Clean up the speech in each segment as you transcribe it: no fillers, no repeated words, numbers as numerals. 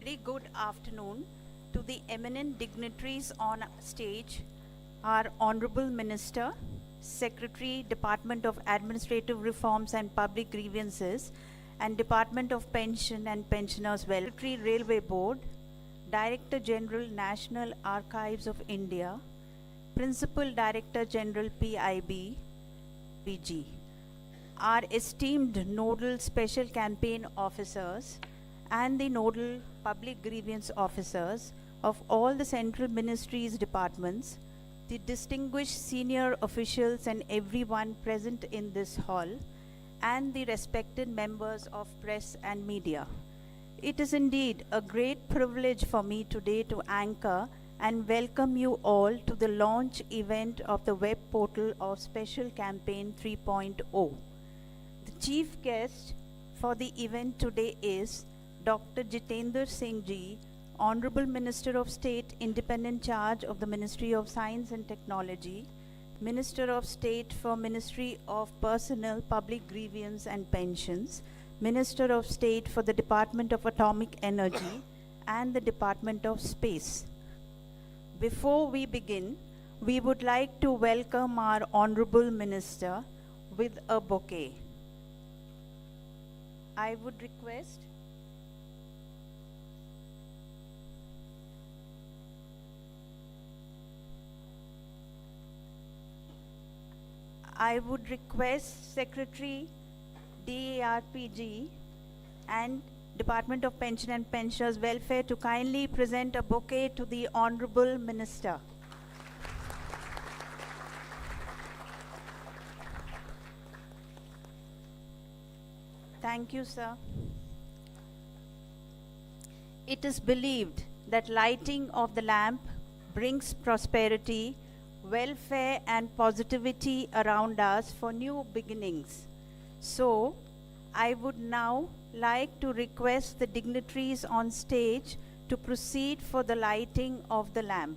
very good afternoon to the eminent dignitaries on stage, our Honorable Minister, Secretary, Department of Administrative Reforms and Public Grievances, and Department of Pension and Pensioners Welfare, Secretary, Railway Board, Director General, National Archives of India, Principal Director General, PIB, PG, our esteemed nodal special campaign officers, and the nodal public grievance officers of all the central ministries departments, the distinguished senior officials and everyone present in this hall, and the respected members of press and media. It is indeed a great privilege for me today to anchor and welcome you all to the launch event of the web portal of Special Campaign 3.0. The chief guest for the event today is Dr. Jitendra Singh ji, Honorable Minister of State, Independent Charge of the Ministry of Science and Technology, Minister of State for Ministry of Personnel, Public Grievance and Pensions, Minister of State for the Department of Atomic Energy and the Department of Space. Before we begin, we would like to welcome our Honorable Minister with a bouquet. I would request Secretary DARPG and Department of Pension and Pensioners Welfare to kindly present a bouquet to the Honorable Minister. Thank you, sir. It is believed that lighting of the lamp brings prosperity, welfare and positivity around us for new beginnings. So, I would now like to request the dignitaries on stage to proceed for the lighting of the lamp.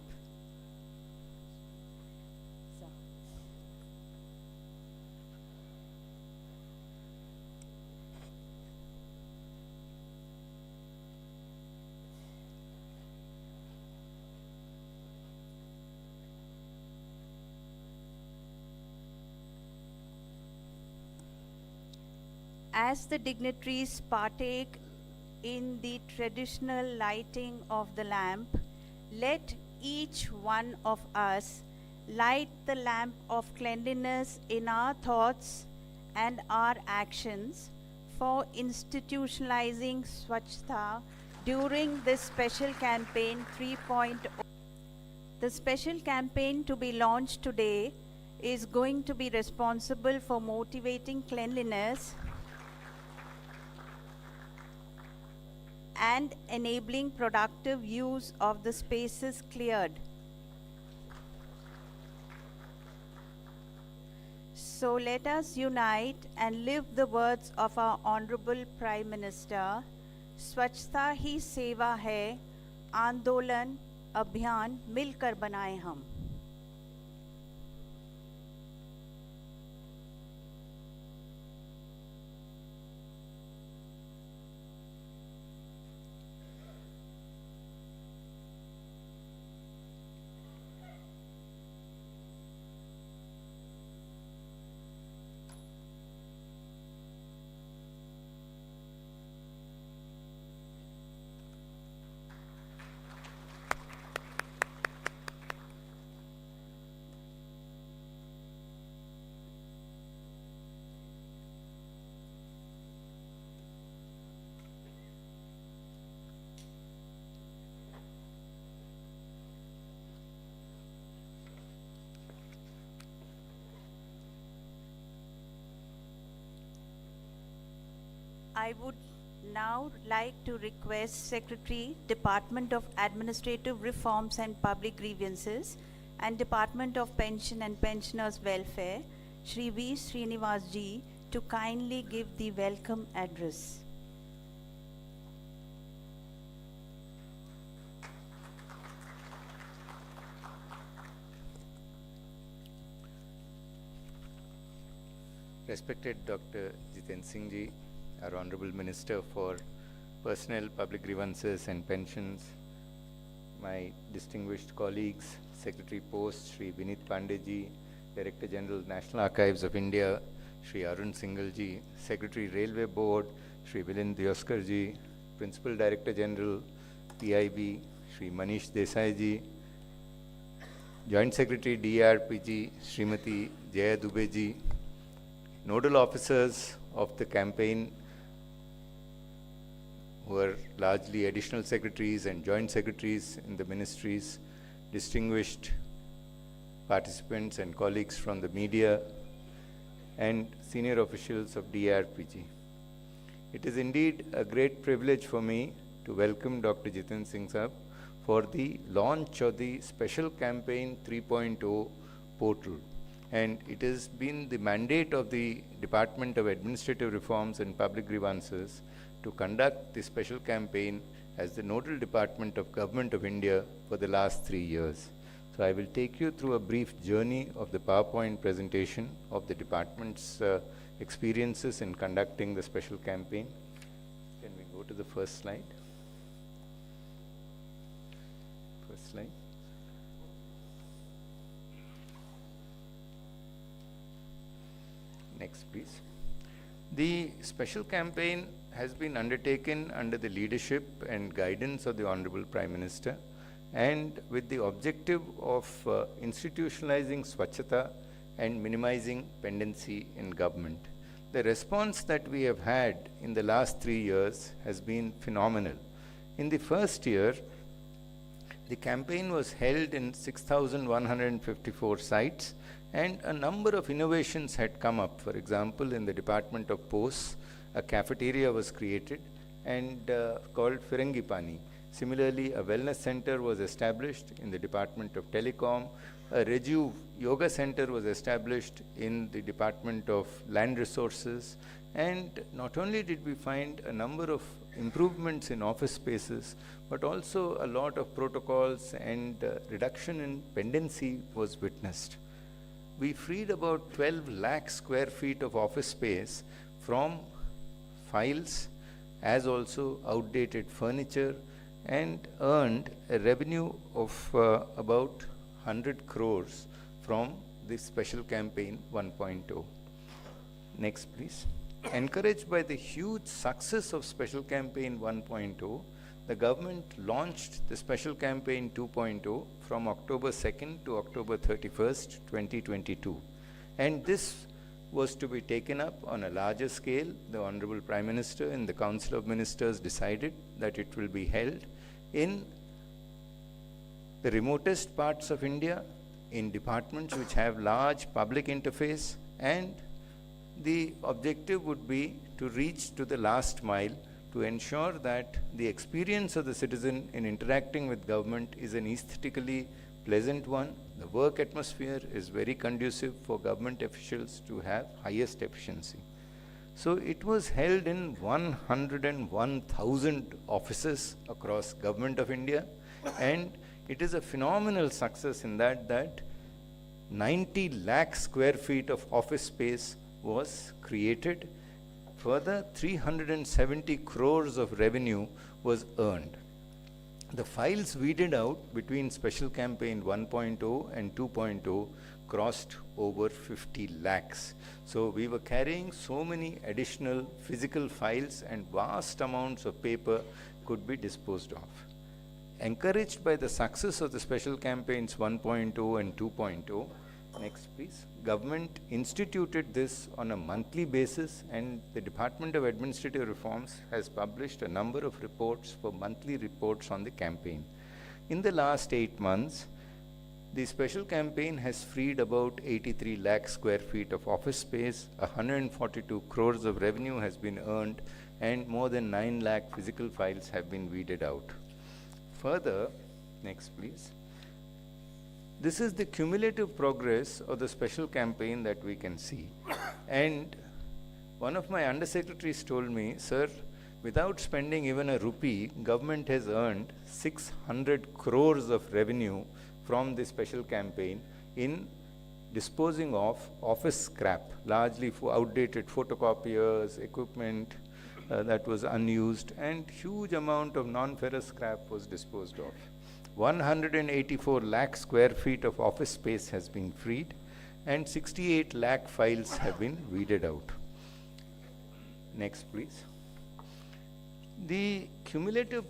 As the dignitaries partake in the traditional lighting of the lamp, let each one of us light the lamp of cleanliness in our thoughts and our actions for institutionalizing Swachhata during this special campaign 3.0. The special campaign to be launched today is going to be responsible for motivating cleanliness and enabling productive use of the spaces cleared. So let us unite and live the words of our Honorable Prime Minister, Swachhata ही सेवा है, आंदोलन, अभियान मिलकर बनाए हम. I would now like to request Secretary, Department of Administrative Reforms and Public Grievances and Department of Pension and Pensioners Welfare, Shri V. Srinivas ji, to kindly give the welcome address. Respected Dr. Jitendra Singh ji, our Honorable Minister for Personnel, Public Grievances and Pensions, my distinguished colleagues, Secretary Post, Shri Vinit Pandeyji, Director General, National Archives of India, Shri Arun Singhal-ji, Secretary Railway Board, Shri Milind Dioskarji, Principal Director General, PIB, Shri Manish Desai-ji, Joint Secretary DRPG, Srimati Jaya Dubey-ji, nodal officers of the campaign who are largely additional secretaries and joint secretaries in the ministries, distinguished participants and colleagues from the media, and senior officials of DRPG. It is indeed a great privilege for me to welcome Dr. Jitendra Singh Sahab for the launch of the Special Campaign 3.0 portal. And it has been the mandate of the Department of Administrative Reforms and Public Grievances to conduct the special campaign as the nodal department of Government of India for the last 3 years. So I will take you through a brief journey of the PowerPoint presentation of the department's experiences in conducting the special campaign. Can we go to the first slide? First slide. Next, please. The special campaign has been undertaken under the leadership and guidance of the Honorable Prime Minister and with the objective of institutionalizing Swachhata and minimizing pendency in government. The response that we have had in the last 3 years has been phenomenal. In the first year, the campaign was held in 6,154 sites and a number of innovations had come up. For example, in the Department of Posts, a cafeteria was created and called Firangi Pani. Similarly, a wellness center was established in the Department of Telecom. A Rejuve Yoga Center was established in the Department of Land Resources. And not only did we find a number of improvements in office spaces, but also a lot of protocols and reduction in pendency was witnessed. We freed about 12 lakh square feet of office space from files as also outdated furniture and earned a revenue of about 100 crores from this special campaign 1.0. Next, please. Encouraged by the huge success of special campaign 1.0, the government launched the special campaign 2.0 from October 2nd to October 31st, 2022. And this was to be taken up on a larger scale. The Honorable Prime Minister and the Council of Ministers decided that it will be held in the remotest parts of India, in departments which have large public interface, and the objective would be to reach to the last mile to ensure that the experience of the citizen in interacting with government is an aesthetically pleasant one. The work atmosphere is very conducive for government officials to have highest efficiency. So it was held in 101,000 offices across Government of India, and it is a phenomenal success in that 90 lakh square feet of office space was created. Further, 370 crores of revenue was earned. The files weeded out between Special Campaign 1.0 and 2.0 crossed over 50 lakhs. So we were carrying so many additional physical files and vast amounts of paper could be disposed of. Encouraged by the success of the Special Campaigns 1.0 and 2.0, next please, government instituted this on a monthly basis, and the Department of Administrative Reforms has published a number of reports for monthly reports on the campaign. In the last 8 months, the special campaign has freed about 83 lakh square feet of office space, 142 crores of revenue has been earned, and more than 9 lakh physical files have been weeded out. Further, next please. This is the cumulative progress of the special campaign that we can see. And one of my undersecretaries told me, sir, without spending even a rupee, government has earned 600 crores of revenue from this special campaign in disposing of office scrap, largely for outdated photocopiers, equipment, that was unused, and huge amount of non-ferrous scrap was disposed of. 184 lakh square feet of office space has been freed, and 68 lakh files have been weeded out. Next, please. The cumulative,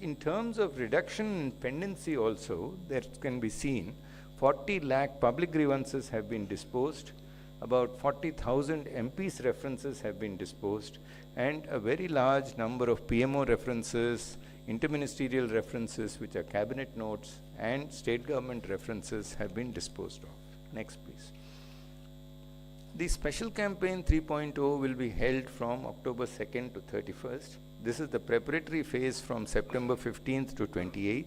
in terms of reduction in pendency also, that can be seen, 40 lakh public grievances have been disposed, about 40,000 MPs references have been disposed, and a very large number of PMO references, interministerial references, which are cabinet notes, and state government references have been disposed of. Next, please. The special campaign 3.0 will be held from October 2nd to 31st. This is the preparatory phase from September 15th to 28th,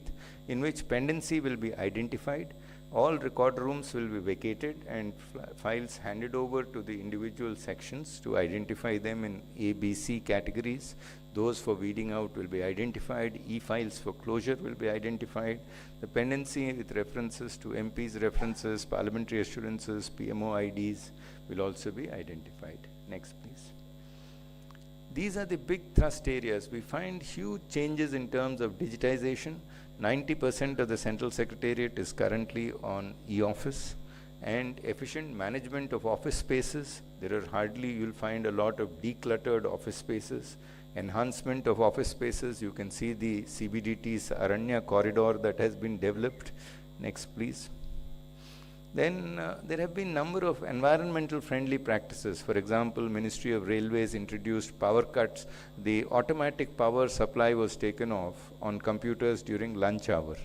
in which pendency will be identified. All record rooms will be vacated and files handed over to the individual sections to identify them in A, B, C categories. Those for weeding out will be identified. E-files for closure will be identified. The pendency with references to MP's references, parliamentary assurances, PMO IDs will also be identified. Next, please. These are the big thrust areas. We find huge changes in terms of digitization. 90% of the central secretariat is currently on e-office, and efficient management of office spaces. There are hardly, you'll find a lot of decluttered office spaces. Enhancement of office spaces. You can see the CBDT's Aranya corridor that has been developed. Next, please. Then there have been number of environmental friendly practices. For example, Ministry of Railways introduced power cuts. The automatic power supply was taken off on computers during lunch hour.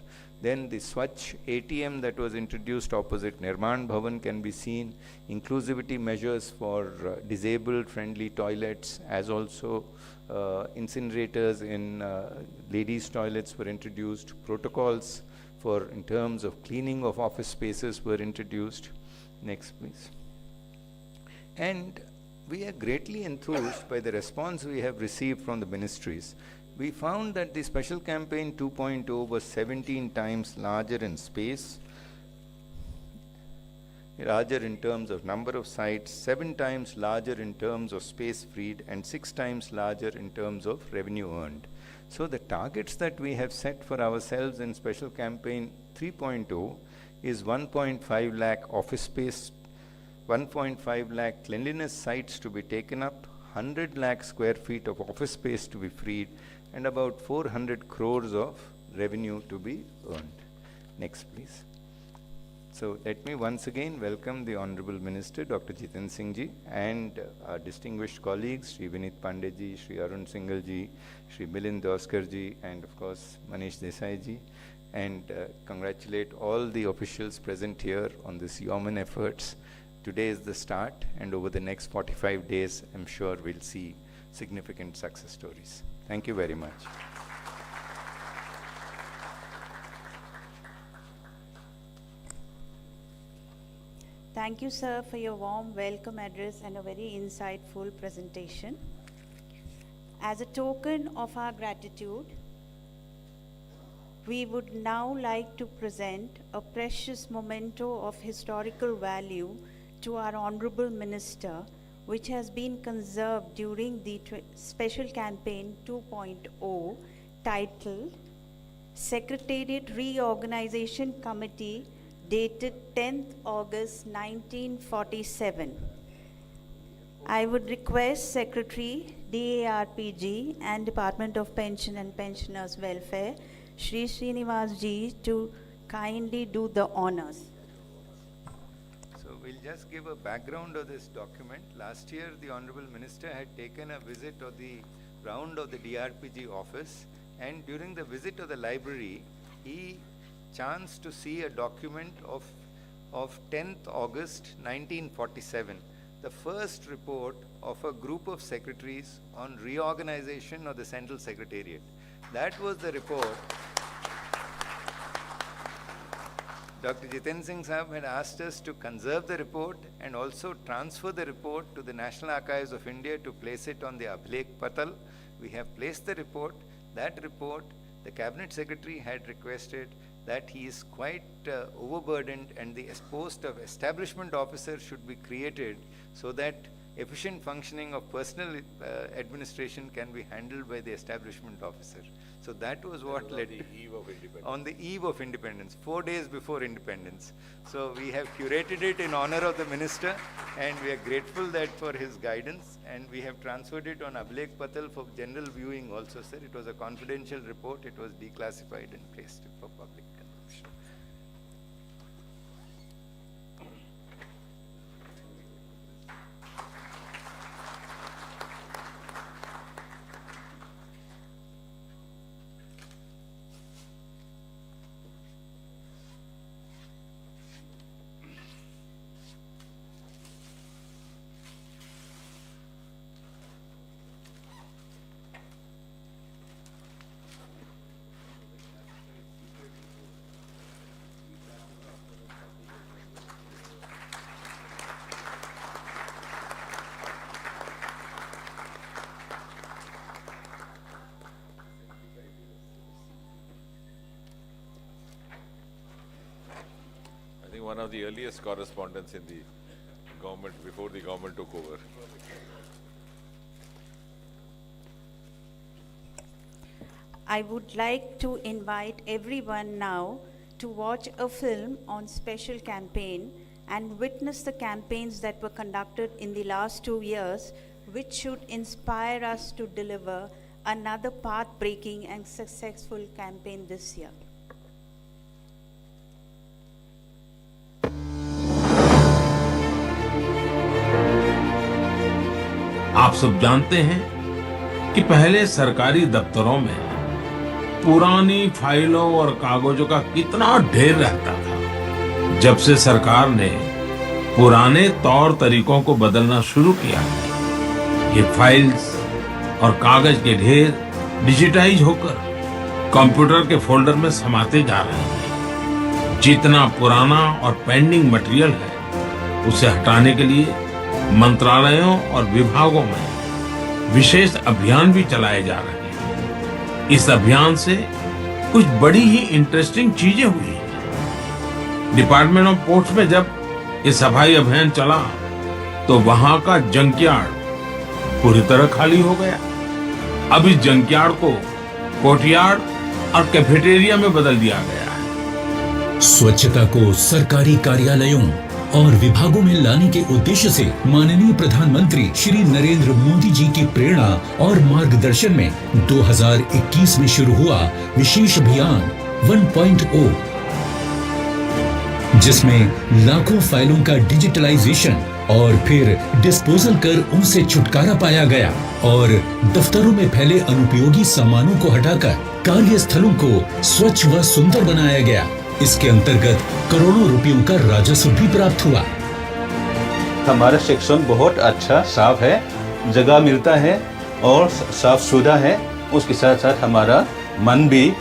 Then the Swachh ATM that was introduced opposite Nirman Bhavan can be seen. Inclusivity measures for disabled friendly toilets, as also incinerators in ladies' toilets were introduced. Protocols for in terms of cleaning of office spaces were introduced. Next, please. And we are greatly enthused by the response we have received from the ministries. We found that the special campaign 2.0 was 17 times larger in space, larger in terms of number of sites, 7 times larger in terms of space freed, and 6 times larger in terms of revenue earned. So the targets that we have set for ourselves in special campaign 3.0 is 1.5 lakh office space, 1.5 lakh cleanliness sites to be taken up, 100 lakh square feet of office space to be freed, and about 400 crores of revenue to be earned. Next, please. So let me once again welcome the Honorable Minister, Dr. Jitendra Singh ji, and our distinguished colleagues, Shri Vineet Pandey ji, Shri Arun Singhal ji, Shri Milind Doskar ji, and of course Manish Desai ji, and congratulate all the officials present here on this yeoman efforts. Today is the start, and over the next 45 days, I'm sure we'll see significant success stories. Thank you very much. Thank you, sir, for your warm welcome address and a very insightful presentation. As a token of our gratitude, we would now like to present a precious memento of historical value to our Honorable Minister, which has been conserved during the Special Campaign 2.0, titled Secretariat Reorganization Committee, dated 10th August 1947. I would request Secretary DARPG and Department of Pension and Pensioners Welfare, Shri Srinivas ji, to kindly do the honors. So we'll just give a background of this document. Last year, the Honorable Minister had taken a visit of the round of the DRPG office, and during the visit of the library, he chanced to see a document of 10th August 1947, the first report of a group of secretaries on reorganization of the Central Secretariat. That was the report. Dr. Jitendra Singh Sahab had asked us to conserve the report and also transfer the report to the National Archives of India to place it on the Abhlekh Patal. We have placed the report. That report, the Cabinet Secretary had requested that he is quite overburdened, and the post of establishment officer should be created so that efficient functioning of personal administration can be handled by the establishment officer. So that was what led on the eve of independence, 4 days before independence. So we have curated it in honor of the minister, and we are grateful that for his guidance, and we have transferred it on Abhlek Patal for general viewing also, sir. It was a confidential report. It was declassified and placed for public consumption. One of the earliest correspondents in the government, before the government took over. I would like to invite everyone now to watch a film on special campaign and witness the campaigns that were conducted in the last 2 years, which should inspire us to deliver another path-breaking and successful campaign this year. आप सब जानते हैं कि पहले सरकारी दफ्तरों में पुरानी फाइलों और कागजों का कितना ढेर रहता था। जब से सरकार ने पुराने तौर तरीकों को बदलना शुरू किया, ये फाइल्स और कागज के ढेर डिजिटाइज होकर कंप्यूटर के फोल्डर में समाते जा रहे हैं। जितना पुराना और पेंडिंग मटेरियल है, उसे हटाने के लिए मंत्रालयों और विभागों में विशेष अभियान भी चलाए जा रहे हैं। इस अभियान से कुछ बड़ी ही इंटरेस्टिंग चीजें हुई हैं। डिपार्टमेंट ऑफ पोस्ट में जब ये सफाई अभियान चला, तो वहां का जंकयार्ड पूरी तरह खाली हो गया। अब इस जंकयार्ड को कोर्टयार्ड और कैफेटेरिया में बदल दिया गया है। स्वच्छता को सरकारी कार्यालयों और विभागों में लाने के उद्देश्य से माननीय प्रधानमंत्री श्री नरेंद्र मोदी जी की प्रेरणा और मार्गदर्शन में 2021 में शुरू हुआ विशेष अभियान 1.0, जिसमें लाखों फाइलों का डिजिटलाइजेशन और फिर डिस्पोजल कर उनसे छुटकारा पाया गया और दफ्तरों में फैले अनुपयोगी सामानों को हटाकर कार्यस्थलों को स्वच्छ व सुंदर बनाया गया। इसके अंतर्गत करोड़ों रुपयों का राजस्व भी प्राप्त हुआ। हमारा सेक्शन बहुत अच्छा साफ है, जगह मिलता है और साफ सुथरा है। उसके साथ साथ हमारा मन भी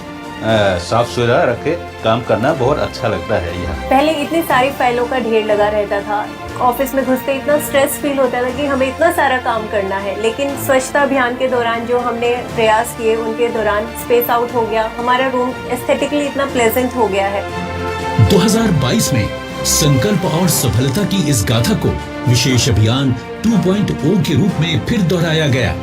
साफ सुथरा रखे काम करना बहुत अच्छा लगता है। यहाँ पहले इतनी सारी फाइलों का ढेर लगा रहता था, ऑफिस में घुसते इतना स्ट्रेस फील होता था कि हमें इतना सारा काम करना है। लेकिन स्वच्छता अभियान के दौरान जो हमने प्रयास किए, उनके दौरान स्पेस आउट हो गया, हमारा रूम एस्थेटिकली इतना प्लेजेंट हो गया है। 2022 में संकल्प और सफलता की इस गाथा को विशेष अभियान 2.0 के रूप में फिर दोहराया गया।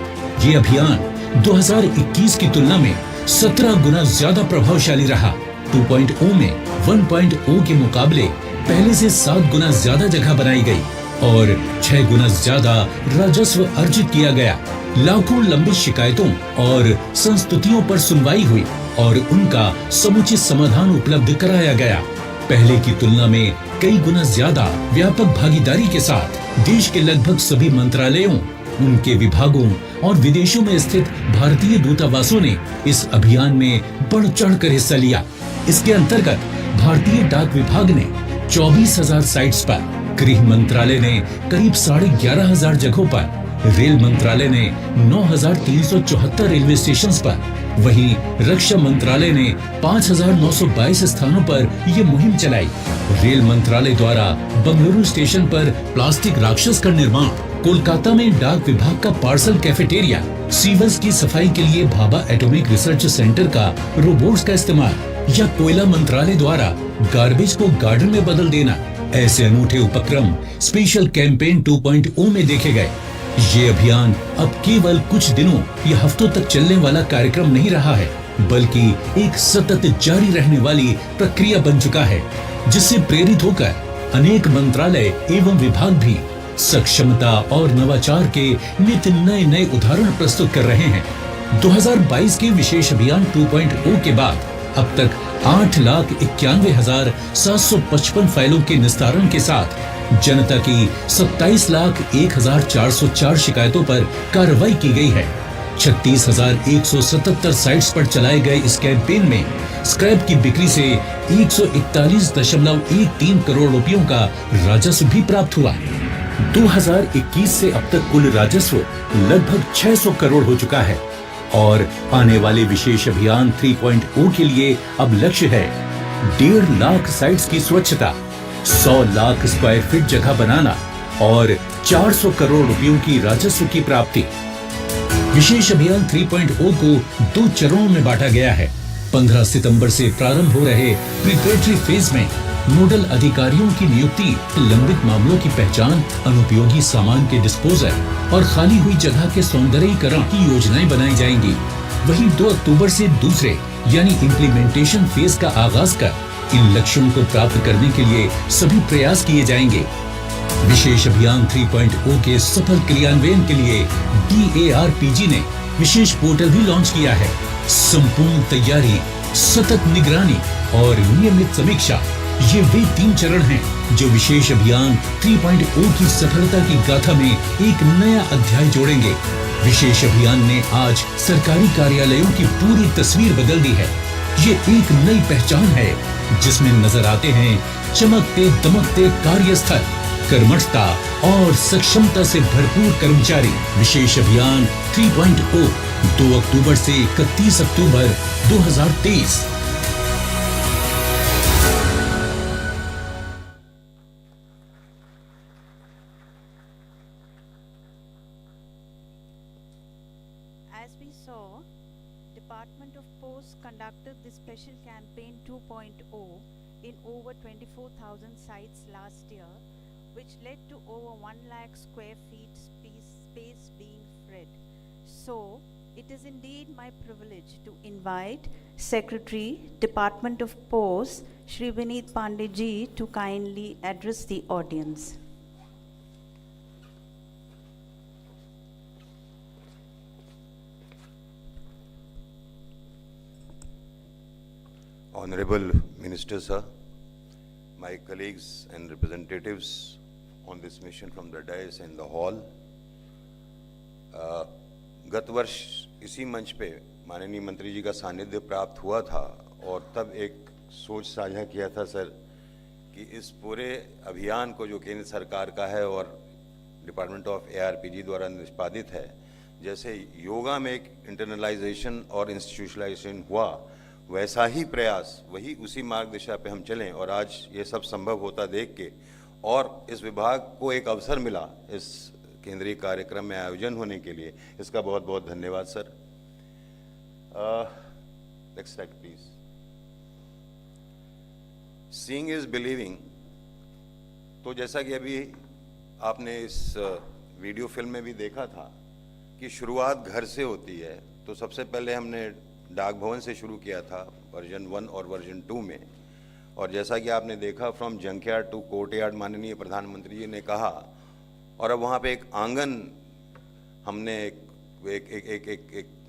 ये अभियान 2021 की तुलना में 17 गुना ज्यादा प्रभावशाली रहा। 2.0 में 1.0 के मुकाबले पहले से 7 गुना ज्यादा जगह बनाई गई और 6 गुना ज्यादा राजस्व अर्जित किया गया। लाखों लंबित शिकायतों और संस्तुतियों पर सुनवाई हुई और उनका समुचित समाधान उपलब्ध कराया गया। पहले की तुलना में कई गुना ज्यादा व्यापक भागीदारी के साथ देश के लगभग सभी मंत्रालयों, उनके विभागों और विदेशों में स्थित भारतीय दूतावासों ने इस अभियान में बढ़ चढ़कर हिस्सा लिया। इसके अंतर्गत भारतीय डाक विभाग ने 24,000 साइट्स पर, गृह मंत्रालय ने करीब 11,500 जगहों पर, रेल मंत्रालय ने 9,374 रेलवे स्टेशंस पर, वहीं रक्षा मंत्रालय ने 5,922 स्थानों पर ये मुहिम चलाई। रेल मंत्रालय द्वारा बंगलुरु स्टेशन पर प्लास्टिक राक्षस का निर्माण, कोलकाता में डाक विभाग का पार्सल कैफेटेरिया, सीवर्स की सफाई के लिए भाभा एटॉमिक रिसर्च सेंटर का रोबोट्स का इस्तेमाल या कोयला मंत्रालय द्वारा गार्बेज को गार्डन में बदल देना, ऐसे अनूठे उपक्रम स्पेशल कैंपेन 2.0 में देखे गए। ये अभियान अब केवल कुछ दिनों या हफ्तों तक चलने वाला कार्यक्रम नहीं रहा है, बल्कि एक सतत जारी रहने वाली प्रक्रिया बन चुका है, जिससे प्रेरित होकर अनेक मंत्रालय एवं विभाग भी सक्षमता और नवाचार के नित्य नए नए उदाहरण प्रस्तुत कर रहे हैं। 2022 के विशेष अभियान 2.0 के बाद अब तक 8,91,755 फाइलों के निस्तारण के साथ जनता की 27,01,404 शिकायतों पर कार्रवाई की गई है। 36,177 साइट्स पर चलाए गए इस कैंपेन में स्क्रैप की बिक्री से 141.13 करोड़ रुपयों का राजस्व भी प्राप्त हुआ। 2021 से अब तक कुल राजस्व लगभग 600 करोड़ हो चुका है और आने वाले विशेष अभियान 3.0 के लिए अब लक्ष्य है 1.5 लाख साइट्स की स्वच्छता, 100 लाख स्क्वायर फीट जगह बनाना और 400 करोड़ रुपयों की राजस्व की प्राप्ति। विशेष अभियान 3.0 को 2 चरणों में बांटा गया है। 15 सितंबर से प्रारंभ हो रहे प्रिपरेटरी फेज में नोडल अधिकारियों की नियुक्ति, लंबित मामलों की पहचान, अनुपयोगी सामान के डिस्पोजल और खाली हुई जगह के सौंदर्यीकरण की योजनाएं बनाई जाएंगी। वहीं 2 अक्टूबर से दूसरे यानी इम्प्लीमेंटेशन फेज का आगाज कर इन लक्ष्यों को प्राप्त करने के लिए सभी प्रयास किए जाएंगे। विशेष अभियान 3.0 के सफल क्रियान्वयन के लिए DARPG ने विशेष पोर्टल भी लॉन्च किया है। संपूर्ण तैयारी, सतत निगरानी और नियमित समीक्षा, ये वे 3 चरण हैं जो विशेष अभियान 3.0 की सफलता की गाथा में एक नया अध्याय जोड़ेंगे। विशेष अभियान ने आज सरकारी कार्यालयों की पूरी तस्वीर बदल दी है। ये एक नई पहचान है जिसमें नजर आते हैं चमकते दमकते कार्यस्थल, कर्मठता और सक्षमता से भरपूर कर्मचारी। विशेष अभियान 3.0 2 अक्टूबर से 31 अक्टूबर 2023। As we saw, Department of Posts conducted the special campaign 2.0 in over 24,000 sites last year, which led to over 1 lakh square feet space being freed. So, it is indeed my privilege to invite Secretary, Department of Posts, Shri Vineet Pandey ji, to kindly address the audience. Honorable Minister Sir, my colleagues and representatives on this mission from the dais and the hall, गत वर्ष इसी मंच पे माननीय मंत्री जी का सानिध्य प्राप्त हुआ था और तब एक सोच साझा किया था सर कि इस पूरे अभियान को जो केंद्र सरकार का है और डिपार्टमेंट ऑफ ARPG द्वारा निष्पादित है, जैसे योगा में एक इंटरनलाइजेशन और इंस्टीट्यूशनलाइजेशन हुआ, वैसा ही प्रयास, वही उसी मार्ग दिशा पे हम चलें। और आज ये सब संभव होता देख के और इस विभाग को एक अवसर मिला इस केंद्रीय कार्यक्रम में आयोजन होने के लिए, इसका बहुत बहुत धन्यवाद sir. Next slide please. Seeing is believing, तो जैसा कि अभी आपने इस वीडियो फिल्म में भी देखा था कि शुरुआत घर से होती है। तो सबसे पहले हमने डाक भवन से शुरू किया था वर्जन 1 और वर्जन 2 में, और जैसा कि आपने देखा फ्रॉम जंकयार्ड टू कोर्टयार्ड माननीय प्रधानमंत्री जी ने कहा, और अब वहाँ पे एक आंगन हमने एक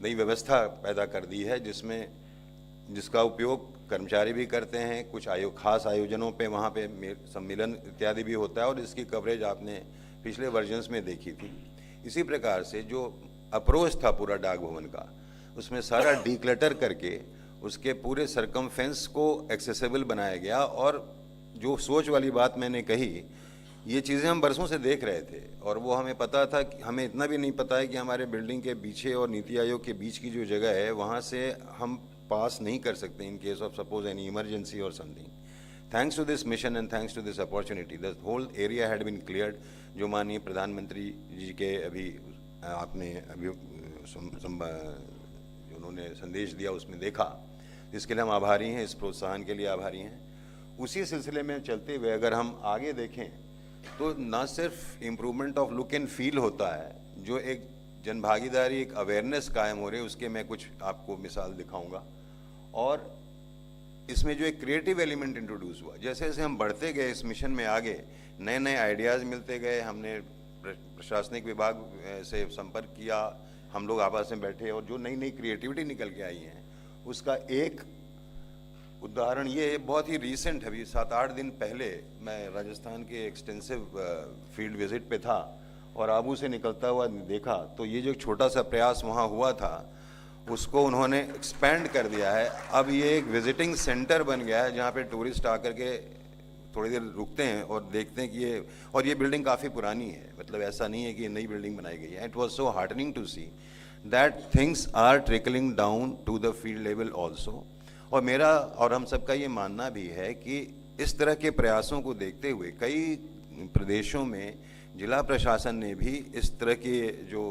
नई व्यवस्था पैदा कर दी है जिसका उपयोग कर्मचारी भी करते हैं। कुछ खास आयोजनों पे वहाँ पे सम्मेलन इत्यादि भी होता है और इसकी कवरेज आपने पिछले वर्जन्स में देखी थी। इसी प्रकार से जो अप्रोच था पूरा डाक भवन का, उसमें सारा डिक्लटर करके उसके पूरे सरकमफेंस को एक्सेसिबल बनाया गया। और जो सोच वाली बात मैंने कही, ये चीज़ें हम बरसों से देख रहे थे और वो हमें पता था कि हमें इतना भी नहीं पता है कि हमारे बिल्डिंग के पीछे और नीति आयोग के बीच की जो जगह है वहाँ से हम पास नहीं कर सकते in case of suppose any emergency और something. Thanks to this mission and thanks to this opportunity the whole area had been cleared. जो माननीय प्रधानमंत्री जी के अभी आपने अभी उन्होंने संदेश दिया उसमें देखा, इसके लिए हम आभारी हैं, इस प्रोत्साहन के लिए आभारी हैं। उसी सिलसिले में चलते हुए अगर हम आगे देखें तो ना सिर्फ improvement of look and feel होता है, जो एक जनभागीदारी, एक अवेयरनेस कायम हो रही है, उसके मैं कुछ आपको मिसाल दिखाऊंगा। और इसमें जो एक क्रिएटिव एलिमेंट इंट्रोड्यूस हुआ, जैसे जैसे हम बढ़ते गए इस मिशन में आगे, नए नए आइडियाज़ मिलते गए, हमने प्रशासनिक विभाग से संपर्क किया, हम लोग आपस में बैठे और जो नई नई क्रिएटिविटी निकल के आई हैं, उसका एक उदाहरण ये बहुत ही रीसेंट है। अभी 7-8 दिन पहले मैं राजस्थान के एक्सटेंसिव फील्ड विजिट पे था और आबू से निकलता हुआ देखा, तो ये जो छोटा सा प्रयास वहाँ हुआ था, उसको उन्होंने एक्सपैंड कर दिया है। अब ये एक विजिटिंग सेंटर बन गया है, जहाँ पे टूरिस्ट आकर के थोड़ी देर रुकते हैं और देखते हैं कि ये, और ये बिल्डिंग काफ़ी पुरानी है, मतलब ऐसा नहीं है कि ये नई बिल्डिंग बनाई गई है। It was so heartening to see that things are trickling down to the field level also. और मेरा और हम सबका ये मानना भी है कि इस तरह के प्रयासों को देखते हुए कई प्रदेशों में जिला प्रशासन ने भी इस तरह के जो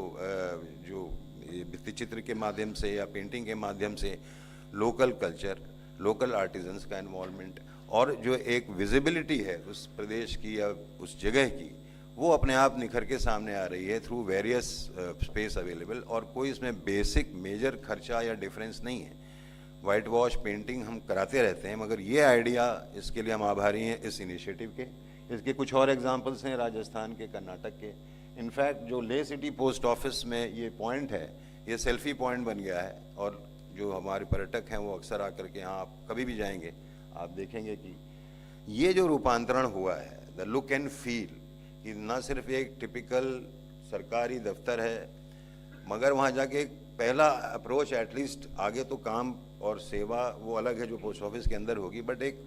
भित्ति चित्र के माध्यम से या पेंटिंग के माध्यम से लोकल कल्चर, लोकल आर्टिजन्स का इन्वॉल्वमेंट और जो एक विजिबिलिटी है उस प्रदेश की या उस जगह की, वो अपने आप निखर के सामने आ रही है थ्रू वेरियस स्पेस अवेलेबल। और कोई इसमें बेसिक मेजर खर्चा या डिफरेंस नहीं है। वाइट वॉश पेंटिंग हम कराते रहते हैं, मगर ये आइडिया, इसके लिए हम आभारी हैं इस इनिशिएटिव के। इसके कुछ और एग्जांपल्स हैं राजस्थान के, कर्नाटक के। इनफैक्ट जो ले सिटी पोस्ट ऑफिस में ये पॉइंट है, ये सेल्फी पॉइंट बन गया है और जो हमारे पर्यटक हैं वो अक्सर आकर के यहाँ, आप कभी भी जाएंगे आप देखेंगे कि ये जो रूपांतरण हुआ है, द लुक एंड फील, कि ना सिर्फ एक टिपिकल सरकारी दफ्तर है, मगर वहाँ जाके एक पहला अप्रोच, एटलीस्ट आगे तो काम और सेवा वो अलग है जो पोस्ट ऑफिस के अंदर होगी, बट एक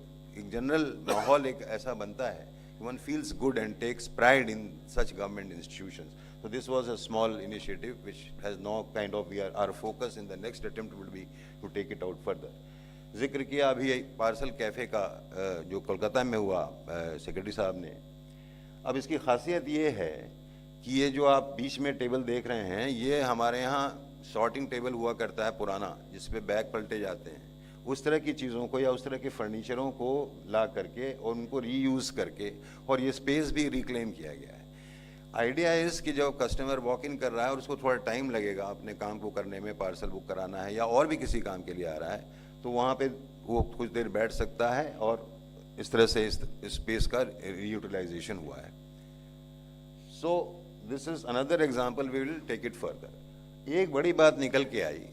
जनरल माहौल एक ऐसा बनता है, one feels good and takes pride in such government institutions. So this was a small initiative which has now kind of, our focus in the next attempt would be to take it out further. जिक्र किया अभी parcel cafe का जो कोलकाता में हुआ secretary साहब ने। अब इसकी खासियत ये है कि ये जो आप बीच में टेबल देख रहे हैं, ये हमारे यहाँ सॉर्टिंग टेबल हुआ करता है पुराना, जिस पे बैग पलटे जाते हैं। उस तरह की चीज़ों को या उस तरह के फर्नीचरों को ला करके और उनको रीयूज़ करके, और ये स्पेस भी रिक्लेम किया गया है। आइडिया इज़ कि जब कस्टमर वॉक इन कर रहा है और उसको थोड़ा टाइम लगेगा अपने काम को करने में, पार्सल बुक कराना है या और भी किसी काम के लिए आ रहा है, तो वहाँ पे वो कुछ देर बैठ सकता है और इस तरह से इस स्पेस का रीयूटिलाइजेशन हुआ है। So this is another example, we will take it further. एक बड़ी बात निकल के आई,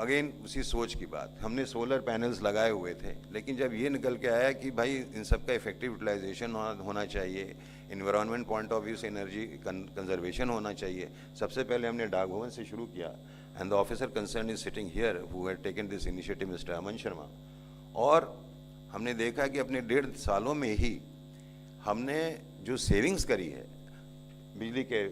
अगेन उसी सोच की बात, हमने सोलर पैनल्स लगाए हुए थे, लेकिन जब ये निकल के आया कि भाई इन सब का इफेक्टिव यूटिलाइजेशन होना चाहिए, इन्वायरमेंट पॉइंट ऑफ व्यू से एनर्जी कंजर्वेशन होना चाहिए, सबसे पहले हमने डाक भवन से शुरू किया। And the officer concern is sitting here who had taken this initiative, mister Aman Sharma. और हमने देखा कि अपने 1.5 सालों में ही हमने जो सेविंग्स करी है बिजली के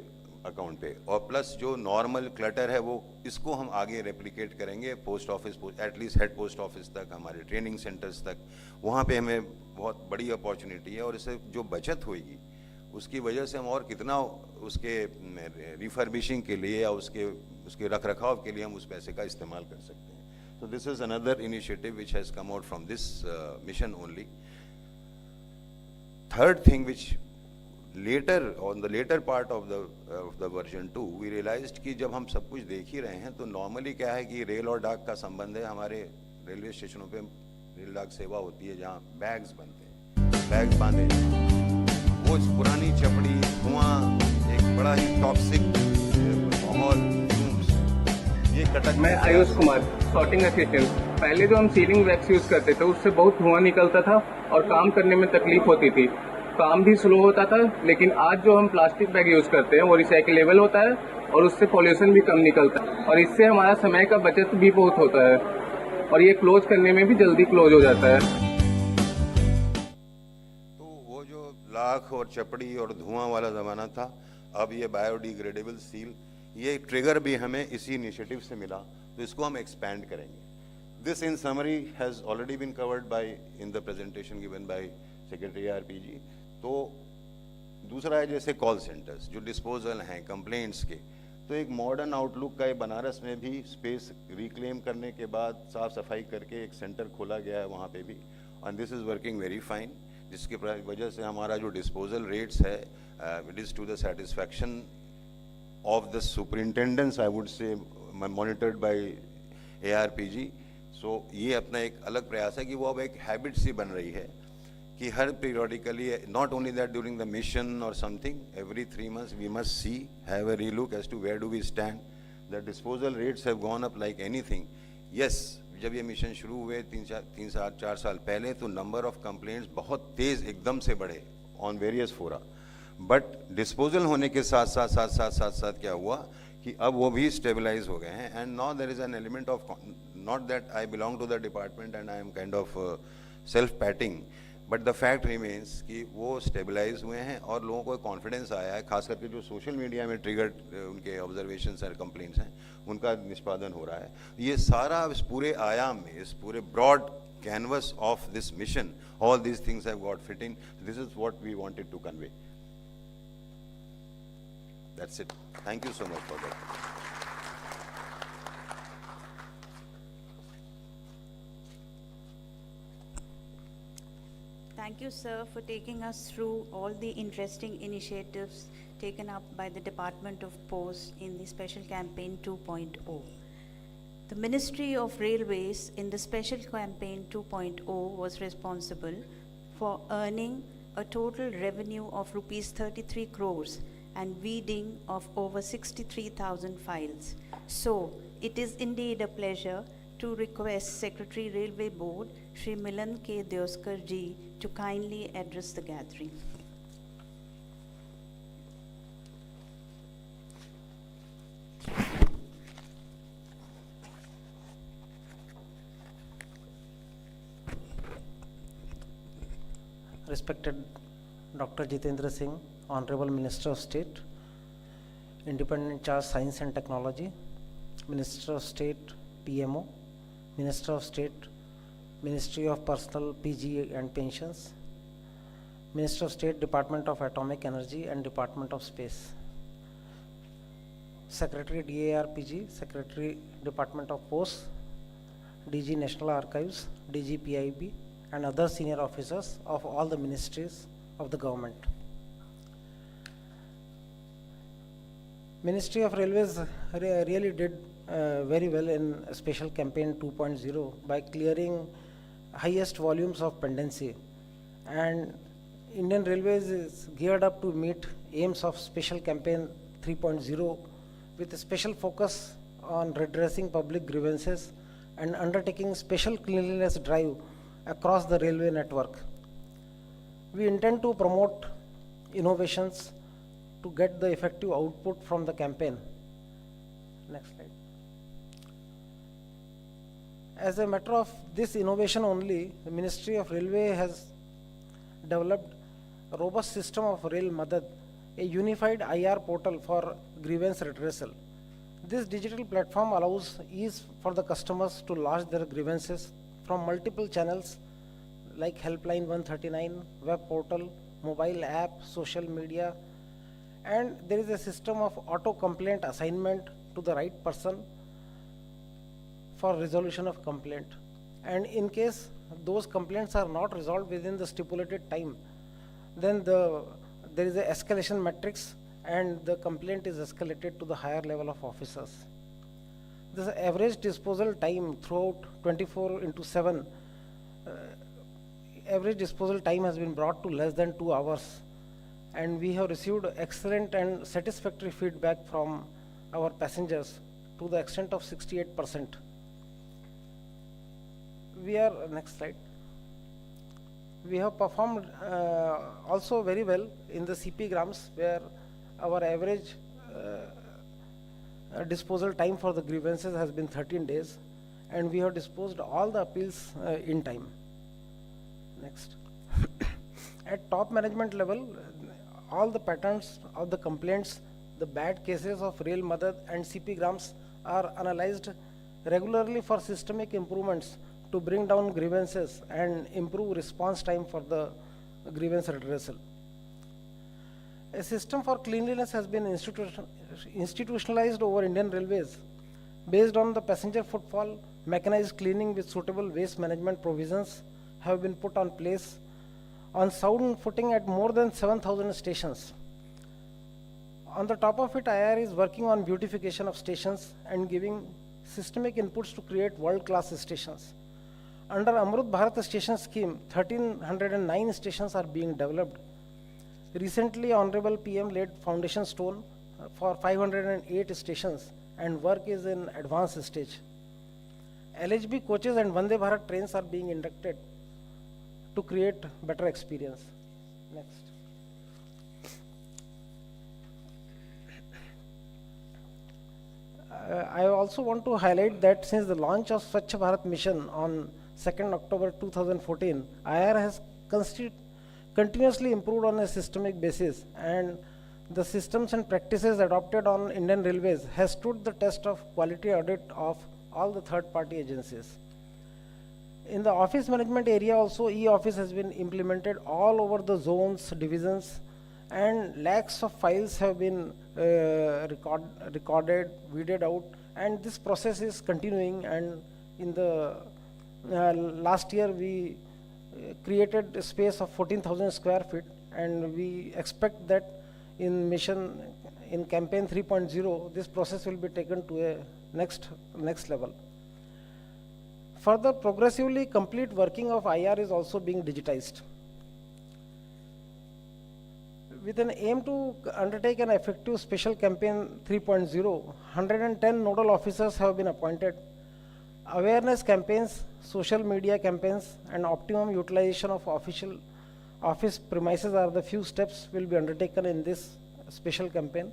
अकाउंट पे, और प्लस जो नॉर्मल क्लटर है वो, इसको हम आगे रेप्लिकेट करेंगे post office, at least head post office तक, हमारे ट्रेनिंग सेंटर्स तक। वहाँ पे हमें बहुत बड़ी अपॉर्चुनिटी है और इससे जो बचत होगी उसकी वजह से हम और कितना उसके रिफर्बिशिंग के लिए या उसके रख रखाव के लिए हम उस पैसे का इस्तेमाल कर सकते हैं। So this is another initiative which has come out from this mission only. Third thing, which later, on the later part of the version 2, we realized कि जब हम सब कुछ देख ही रहे हैं तो normally क्या है कि रेल और डाक का संबंध है। हमारे रेलवे स्टेशनों पे रेल डाक सेवा होती है जहाँ बैग्स बनते हैं, बैग्स बांधे जाते हैं। वो पुरानी चपड़ी, धुआं, एक बड़ा ही टॉक्सिक माहौल, ये कटक। मैं आयुष कुमार, सॉर्टिंग असिस्टेंट। पहले जो हम सीलिंग वैक्स यूज करते थे उससे बहुत धुआं निकलता था और काम करने में तकलीफ होती थी, काम भी स्लो होता था। लेकिन आज जो हम प्लास्टिक बैग यूज करते हैं वो रिसाइकलेबल होता है और उससे पॉल्यूशन भी कम निकलता है और इससे हमारा समय का बचत भी बहुत होता है और ये क्लोज करने में भी जल्दी क्लोज हो जाता है। तो वो जो लाख और चपड़ी और धुआं वाला जमाना था, अब ये बायोडिग्रेडेबल सील, ये ट्रिगर भी हमें इसी इनिशिएटिव से मिला, तो इसको हम एक्सपैंड करेंगे। This in summary has already been covered by in the presentation given by secretary RPG. तो दूसरा है जैसे कॉल सेंटर्स जो डिस्पोजल हैं कंप्लेंट्स के, तो एक मॉडर्न आउटलुक का बनारस में भी स्पेस रिक्लेम करने के बाद साफ सफाई करके एक सेंटर खोला गया है वहाँ पे भी, and this is working very fine. जिसकी वजह से हमारा जो डिस्पोजल रेट्स है it is to the satisfaction of the superintendents, I would say, monitored by ARPG. So ये अपना एक अलग प्रयास है कि वो अब एक हैबिट सी बन रही है कि हर periodically, not only that during the mission or something, every 3 months we must see, have a relook as to where do we stand. The disposal rates have gone up like anything. Yes, जब ये mission शुरू हुए 3-4 साल पहले तो number of complaints बहुत तेज एकदम से बढ़े ऑन वेरियस फोरा, बट डिस्पोजल होने के साथ साथ क्या हुआ कि अब वो भी स्टेबलाइज हो गए हैं. And now there is an element of, not that I belong to the department and I am kind of self patting, but the fact remains कि वो स्टेबलाइज हुए हैं और लोगों को कॉन्फिडेंस आया है, खास करके जो सोशल मीडिया में ट्रिगर्ड उनके ऑब्जर्वेशंस और कंप्लेंट्स हैं उनका निष्पादन हो रहा है. ये सारा इस पूरे आयाम में, इस पूरे broad canvas of this mission, all these things have got fit in. This is what we wanted to convey. That's it. Thank you so much for that. Thank you, sir, for taking us through all the interesting initiatives taken up by the Department of Post in the Special Campaign 2.0. The Ministry of Railways in the Special Campaign 2.0 was responsible for earning a total revenue of rupees 33 crores and weeding of over 63,000 files. So, it is indeed a pleasure to request Secretary Railway Board, Shri Milan K. Deoskar ji, to kindly address the gathering. Respected Dr. Jitendra Singh, Honorable Minister of State, Independent in Charge Science and Technology, Minister of State PMO, Minister of State Ministry of Personal PG and Pensions, Minister of State Department of Atomic Energy and Department of Space, Secretary DARPG, Secretary Department of Posts, DG National Archives, DG PIB, and other senior officers of all the ministries of the government. Ministry of Railways really did very well in Special Campaign 2.0 by clearing highest volumes of pendency, and Indian Railways is geared up to meet aims of Special Campaign 3.0 with a special focus on redressing public grievances and undertaking special cleanliness drive across the railway network. We intend to promote innovations to get the effective output from the campaign. Next slide. As a matter of this innovation only, the Ministry of Railway has developed a robust system of Rail Madad, a unified IR portal for grievance redressal. This digital platform allows ease for the customers to lodge their grievances from multiple channels like Helpline 139, web portal, mobile app, social media, and there is a system of auto complaint assignment to the right person for resolution of complaint. And in case those complaints are not resolved within the stipulated time, then there is an escalation matrix and the complaint is escalated to the higher level of officers. The average disposal time throughout 24/7, average disposal time has been brought to less than 2 hours, and we have received excellent and satisfactory feedback from our passengers to the extent of 68%. Next slide. We have performed also very well in the CP grams, where our average disposal time for the grievances has been 13 days, and we have disposed all the appeals in time. Next. At top management level, all the patterns of the complaints, the bad cases of Rail Madad and CP grams are analyzed regularly for systemic improvements to bring down grievances and improve response time for the grievance redressal. A system for cleanliness has been institutionalized over Indian Railways. Based on the passenger footfall, mechanized cleaning with suitable waste management provisions have been put on place on sound footing at more than 7,000 stations. On the top of it, IR is working on beautification of stations and giving systemic inputs to create world-class stations. Under Amrut Bharat station scheme, 1,309 stations are being developed. Recently, Honorable PM laid foundation stone for 508 stations and work is in advanced stage. LHB coaches and Vande Bharat trains are being inducted to create better experience. Next. I also want to highlight that since the launch of Swachh Bharat mission on 2nd October 2014, IR has continuously improved on a systemic basis, and the systems and practices adopted on Indian Railways has stood the test of quality audit of all the third-party agencies. In the office management area also, e-office has been implemented all over the zones, divisions, and lakhs of files have been recorded, weeded out, and this process is continuing. And in the last year, we created a space of 14,000 square feet, and we expect that in campaign 3.0, this process will be taken to a next level. Further, progressively complete working of IR is also being digitized. With an aim to undertake an effective special campaign 3.0, 110 nodal officers have been appointed. Awareness campaigns, social media campaigns, and optimum utilization of office premises are the few steps will be undertaken in this special campaign.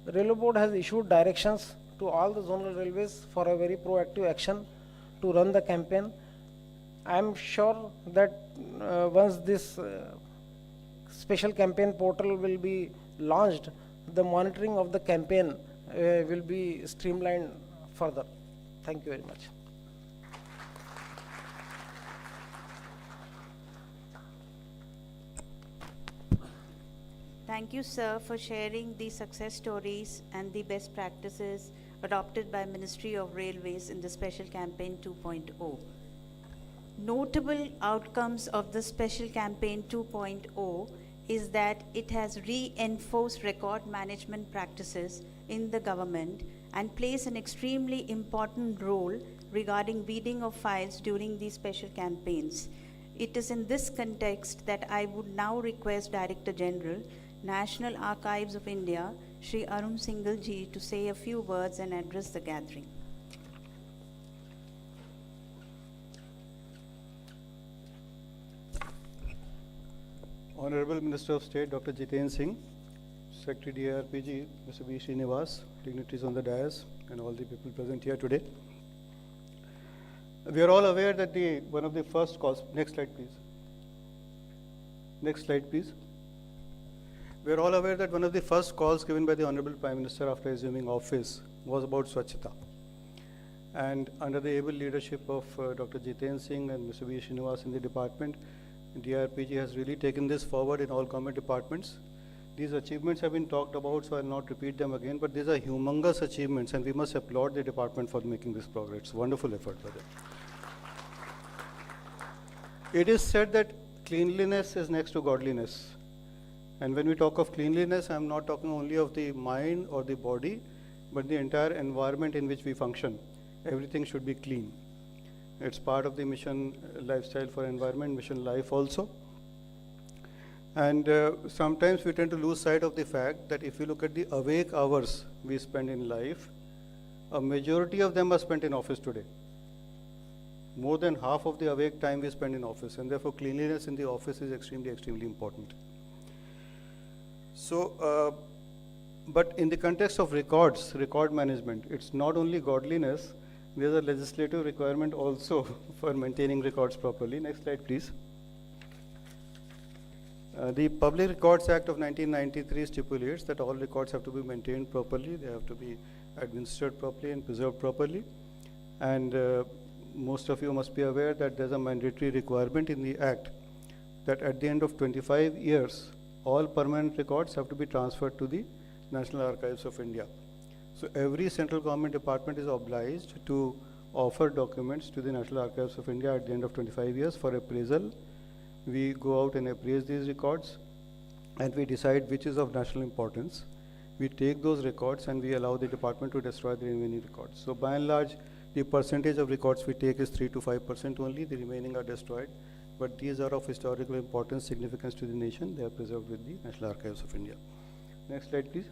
The Railway Board has issued directions to all the zonal railways for a very proactive action to run the campaign. I am sure that once this special campaign portal will be launched, the monitoring of the campaign will be streamlined further. Thank you very much. Thank you, sir, for sharing the success stories and the best practices adopted by Ministry of Railways in the Special Campaign 2.0. Notable outcomes of the Special Campaign 2.0 is that it has reinforced record management practices in the government and plays an extremely important role regarding weeding of files during these special campaigns. It is in this context that I would now request Director General, National Archives of India, Shri Arun Singhal ji, to say a few words and address the gathering. Honorable Minister of State, Dr. Jitendra Singh, Secretary DRPG, Mr. V. Srinivas, dignitaries on the dais, and all the people present here today. We are all aware that one of the first calls, next slide please. Next slide please. We are all aware that one of the first calls given by the Honorable Prime Minister after assuming office was about Swachhata. And under the able leadership of Dr. Jitendra Singh and Mr. V. Srinivas in the department, DRPG has really taken this forward in all government departments. These achievements have been talked about, so I will not repeat them again, but these are humongous achievements and we must applaud the department for making this progress. Wonderful effort by them. It is said that cleanliness is next to godliness. And when we talk of cleanliness, I am not talking only of the mind or the body, but the entire environment in which we function. Everything should be clean. It's part of the mission lifestyle for environment, mission life also. And sometimes we tend to lose sight of the fact that if you look at the awake hours we spend in life, a majority of them are spent in office today. More than half of the awake time we spend in office, and therefore cleanliness in the office is extremely, extremely important. So, but in the context of record management, it's not only godliness, there's a legislative requirement also for maintaining records properly. Next slide, please. The Public Records Act of 1993 stipulates that all records have to be maintained properly, they have to be administered properly and preserved properly. And most of you must be aware that there's a mandatory requirement in the Act that at the end of 25 years, all permanent records have to be transferred to the National Archives of India. So every central government department is obliged to offer documents to the National Archives of India at the end of 25 years for appraisal, We go out and appraise these records, and we decide which is of national importance. We take those records and we allow the department to destroy the remaining records. So by and large, the percentage of records we take is 3 to 5% only. The remaining are destroyed. But these are of historical importance, significance to the nation. They are preserved with the National Archives of India. Next slide, please.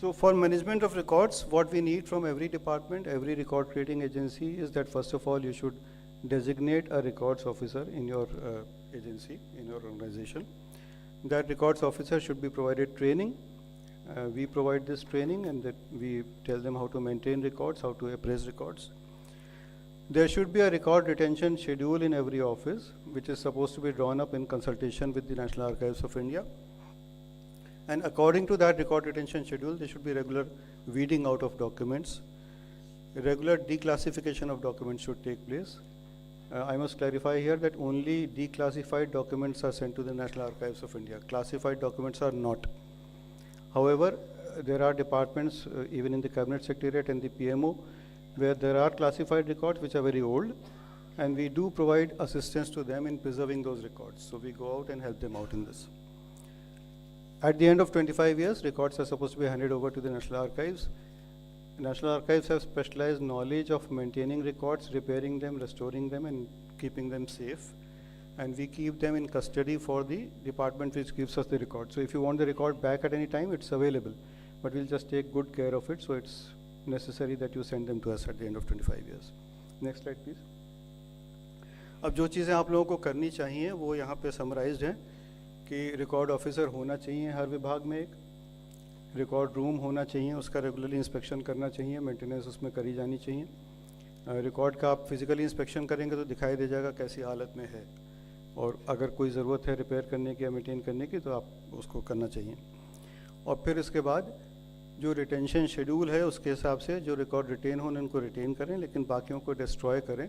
So for management of records, what we need from every department, every record creating agency is that first of all, you should designate a records officer in your agency, in your organization. That records officer should be provided training. We provide this training and that we tell them how to maintain records, how to appraise records. There should be a record retention schedule in every office, which is supposed to be drawn up in consultation with the National Archives of India. And according to that record retention schedule, there should be regular weeding out of documents. Regular declassification of documents should take place. I must clarify here that only declassified documents are sent to the National Archives of India. Classified documents are not. However, there are departments, even in the Cabinet Secretariat and the PMO, where there are classified records which are very old, and we do provide assistance to them in preserving those records. So we go out and help them out in this. At the end of 25 years, records are supposed to be handed over to the National Archives. National Archives have specialized knowledge of maintaining records, repairing them, restoring them, and keeping them safe. And we keep them in custody for the department which gives us the record. So if you want the record back at any time, it's available. But we'll just take good care of it, so it's necessary that you send them to us at the end of 25 years. Next slide, please. अब जो चीज़ें आप लोगों को करनी चाहिए वो यहाँ पे समराइज्ड हैं कि रिकॉर्ड ऑफिसर होना चाहिए हर विभाग में, एक रिकॉर्ड रूम होना चाहिए, उसका रेगुलरली इंस्पेक्शन करना चाहिए, मेंटेनेंस उसमें करी जानी चाहिए। रिकॉर्ड का आप फिजिकली इंस्पेक्शन करेंगे तो दिखाई दे जाएगा कैसी हालत में है, और अगर कोई ज़रूरत है रिपेयर करने की या मेंटेन करने की तो आप उसको करना चाहिए। और फिर इसके बाद जो रिटेंशन शेड्यूल है उसके हिसाब से जो रिकॉर्ड रिटेन होने उनको रिटेन करें, लेकिन बाकियों को डिस्ट्रॉय करें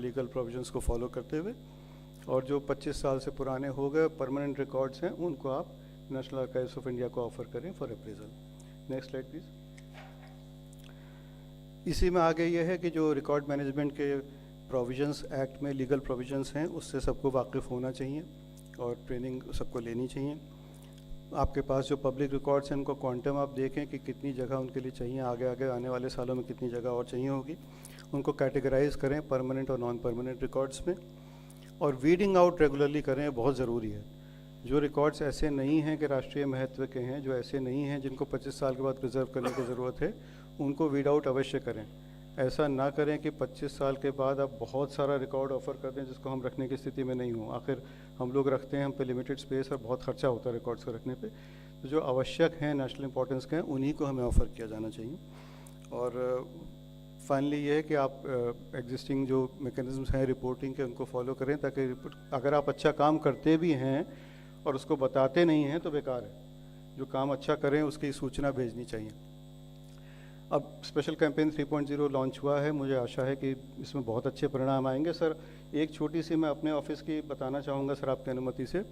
लीगल प्रोविजंस को फॉलो करते हुए। और जो 25 साल से पुराने हो गए परमानेंट रिकॉर्ड्स हैं उनको आप नेशनल आर्काइव्स ऑफ इंडिया को ऑफर करें for appraisal. Next slide please. इसी में आगे ये है कि जो रिकॉर्ड मैनेजमेंट के प्रोविजंस एक्ट में लीगल प्रोविजंस हैं उससे सबको वाकिफ़ होना चाहिए और ट्रेनिंग सबको लेनी चाहिए। आपके पास जो पब्लिक रिकॉर्ड्स हैं उनको क्वांटम आप देखें कि कितनी जगह उनके लिए चाहिए, आगे आगे आने वाले सालों में कितनी जगह और चाहिए होगी। उनको कैटेगराइज करें परमानेंट और नॉन परमानेंट रिकॉर्ड्स में, और वीडिंग आउट रेगुलरली करें, बहुत ज़रूरी है। जो रिकॉर्ड्स ऐसे नहीं हैं कि राष्ट्रीय महत्व के हैं, जो ऐसे नहीं हैं जिनको 25 साल के बाद प्रिजर्व करने की ज़रूरत है, उनको वीड आउट अवश्य करें। ऐसा ना करें कि 25 साल के बाद आप बहुत सारा रिकॉर्ड ऑफर कर दें जिसको हम रखने की स्थिति में नहीं हो। आखिर हम लोग रखते हैं, हम पे लिमिटेड स्पेस और बहुत खर्चा होता है रिकॉर्ड्स को रखने पे। तो जो आवश्यक हैं, नेशनल इंपॉर्टेंस के हैं, उन्हीं को हमें ऑफ़र किया जाना चाहिए। और फाइनली ये है कि आप एग्जिस्टिंग जो मैकेनिज्म्स हैं रिपोर्टिंग के उनको फॉलो करें, ताकि अगर आप अच्छा काम करते भी हैं और उसको बताते नहीं हैं तो बेकार है। जो काम अच्छा करें उसकी सूचना भेजनी चाहिए। अब स्पेशल कैंपेन 3.0 लॉन्च हुआ है, मुझे आशा है कि इसमें बहुत अच्छे परिणाम आएंगे। सर एक छोटी सी मैं अपने ऑफिस की बताना चाहूँगा सर, आपकी अनुमति से।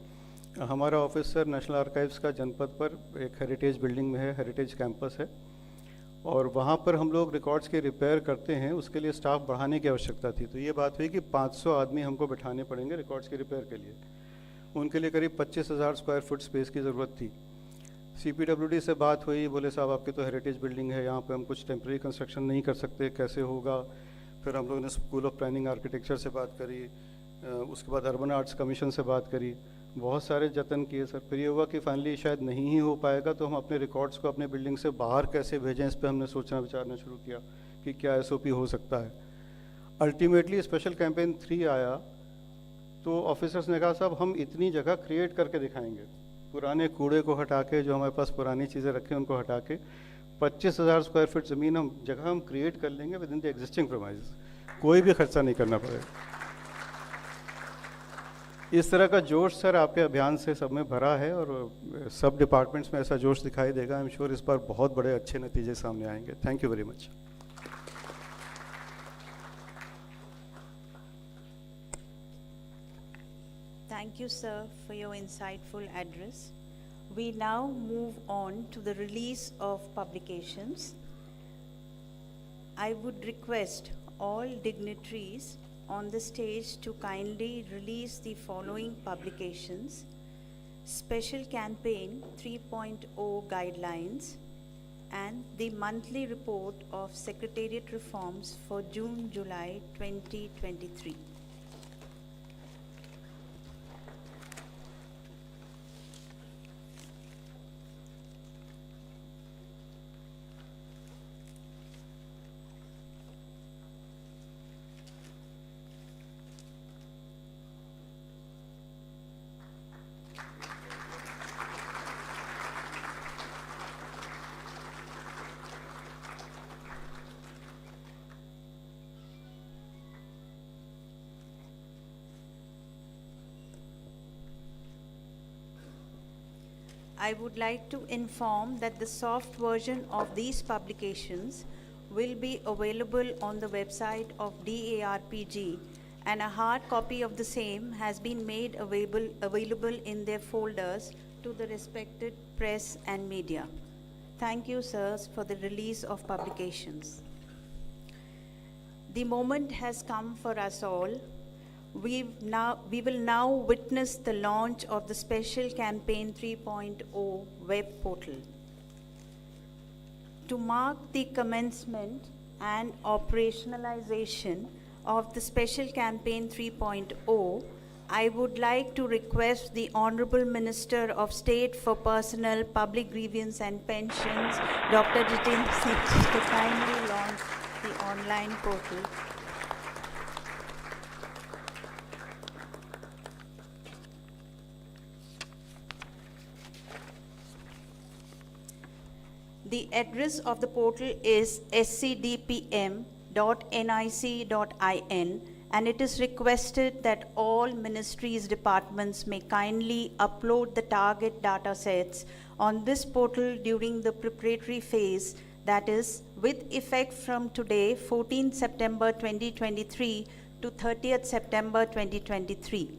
हमारा ऑफिस सर नेशनल आर्काइव्स का जनपद पर एक हेरिटेज बिल्डिंग में है, हेरिटेज कैंपस है, और वहाँ पर हम लोग रिकॉर्ड्स के रिपेयर करते हैं। उसके लिए स्टाफ बढ़ाने की आवश्यकता थी, तो ये बात हुई कि 500 आदमी हमको बैठाने पड़ेंगे रिकॉर्ड्स के रिपेयर के लिए। उनके लिए करीब 25,000 स्क्वायर फुट स्पेस की ज़रूरत थी। CPWD से बात हुई, बोले साहब आपकी तो हेरिटेज बिल्डिंग है, यहाँ पे हम कुछ टेम्प्रेरी कंस्ट्रक्शन नहीं कर सकते, कैसे होगा। फिर हम लोगों ने स्कूल ऑफ प्लानिंग आर्किटेक्चर से बात करी, उसके बाद अर्बन आर्ट्स कमीशन से बात करी, बहुत सारे जतन किए सर। फिर ये हुआ कि फाइनली शायद नहीं ही हो पाएगा, तो हम अपने रिकॉर्ड्स को अपने बिल्डिंग से बाहर कैसे भेजें, इस पर हमने सोचना विचारना शुरू किया कि क्या SOP हो सकता है। अल्टीमेटली स्पेशल कैंपेन 3 आया तो ऑफिसर्स ने कहा साहब हम इतनी जगह क्रिएट करके दिखाएंगे, पुराने कूड़े को हटा के, जो हमारे पास पुरानी चीज़ें रखें उनको हटा के 25,000 स्क्वायर फीट ज़मीन हम क्रिएट कर लेंगे with in the existing premises, कोई भी खर्चा नहीं करना पड़ेगा। इस तरह का जोश सर आपके अभियान से सब में भरा है, और सब डिपार्टमेंट्स में ऐसा जोश दिखाई देगा। आई एम श्योर इस बार बहुत बड़े अच्छे नतीजे सामने आएंगे। Thank you very much. Thank you, sir, for your insightful address. We now move on to the release of publications. I would request all dignitaries on the stage to kindly release the following publications: Special Campaign 3.0 Guidelines and the monthly report of Secretariat reforms for June-July 2023. I would like to inform that the soft version of these publications will be available on the website of DARPG, and a hard copy of the same has been made available in their folders to the respected press and media. Thank you, sirs, for the release of publications. The moment has come for us all. We will now witness the launch of the Special Campaign 3.0 web portal. To mark the commencement and operationalization of the Special Campaign 3.0, I would like to request the Honorable Minister of State for Personnel, Public Grievance and Pensions, Dr. Jitendra, to kindly launch the online portal. The address of the portal is scdpm.nic.in, and it is requested that all ministries, departments may kindly upload the target data sets on this portal during the preparatory phase, that is, with effect from today, 14th September 2023 to 30th September 2023.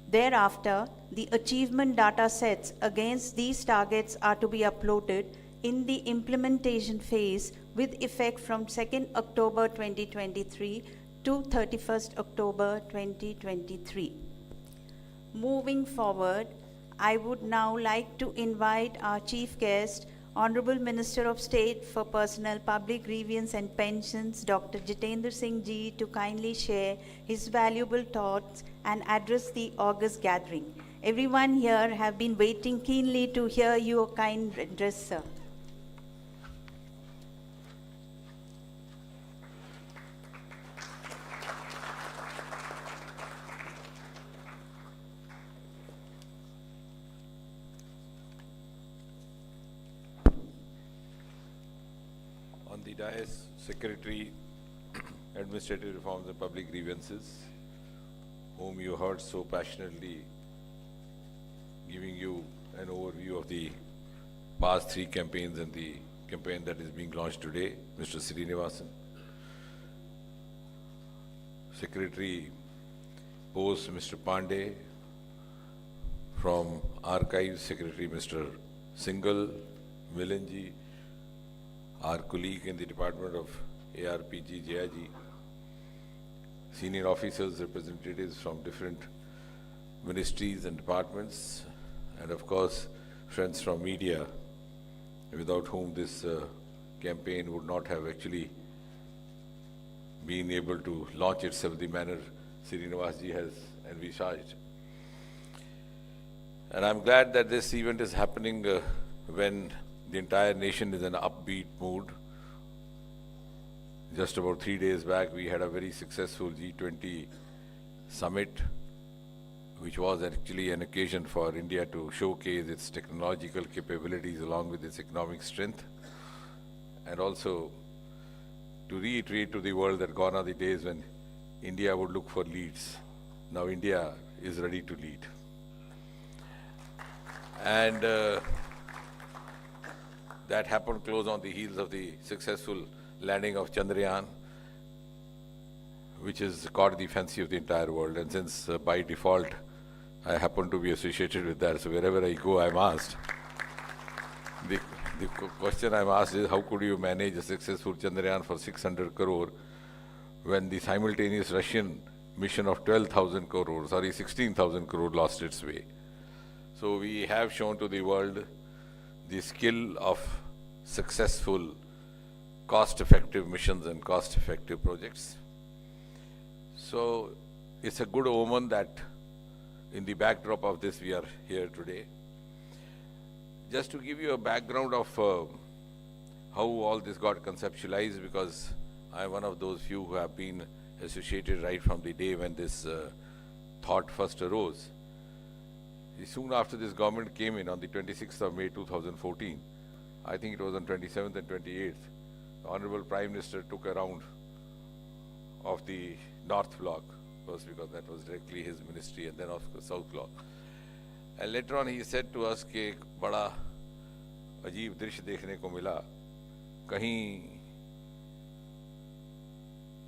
Thereafter, the achievement data sets against these targets are to be uploaded in the implementation phase with effect from 2nd October 2023 to 31st October 2023. Moving forward, I would now like to invite our chief guest, Honorable Minister of State for Personnel, Public Grievance and Pensions, Dr. Jitendra Singh ji, to kindly share his valuable thoughts and address the august gathering. Everyone here have been waiting keenly to hear your kind address, sir. On the dais, Secretary, Administrative Reforms and Public Grievances, whom you heard so passionately giving you an overview of the past 3 campaigns and the campaign that is being launched today, Mr. Srinivasan. Secretary Post, Mr. Pandey. From Archives, Secretary Mr. Singhal, Milanji, our colleague in the Department of ARPG, JIG, senior officers, representatives from different ministries and departments, and of course, friends from media, without whom this campaign would not have actually been able to launch itself the manner Srinivasji has envisaged. And I'm glad that this event is happening when the entire nation is in an upbeat mood. Just about 3 days back, we had a very successful G20 summit, which was actually an occasion for India to showcase its technological capabilities along with its economic strength, and also to reiterate to the world that gone are the days when India would look for leads. Now India is ready to lead. And that happened close on the heels of the successful landing of Chandrayaan, which has caught the fancy of the entire world. And since by default, I happen to be associated with that, so wherever I go, I'm asked. The question I'm asked is, how could you manage a successful Chandrayaan for 600 crore when the simultaneous Russian mission of 12,000 crore, sorry, 16,000 crore lost its way. So we have shown to the world the skill of successful, cost-effective missions and cost-effective projects. So it's a good omen that in the backdrop of this we are here today. Just to give you a background of how all this got conceptualized, because I'm one of those few who have been associated right from the day when this thought first arose. Soon after this government came in on the 26th of May 2014, I think it was on 27th and 28th, the Honorable Prime Minister took a round of the North Block, first because that was directly his ministry, and then of the South Block. And later on he said to us कि एक बड़ा अजीब दृश्य देखने को मिला, कहीं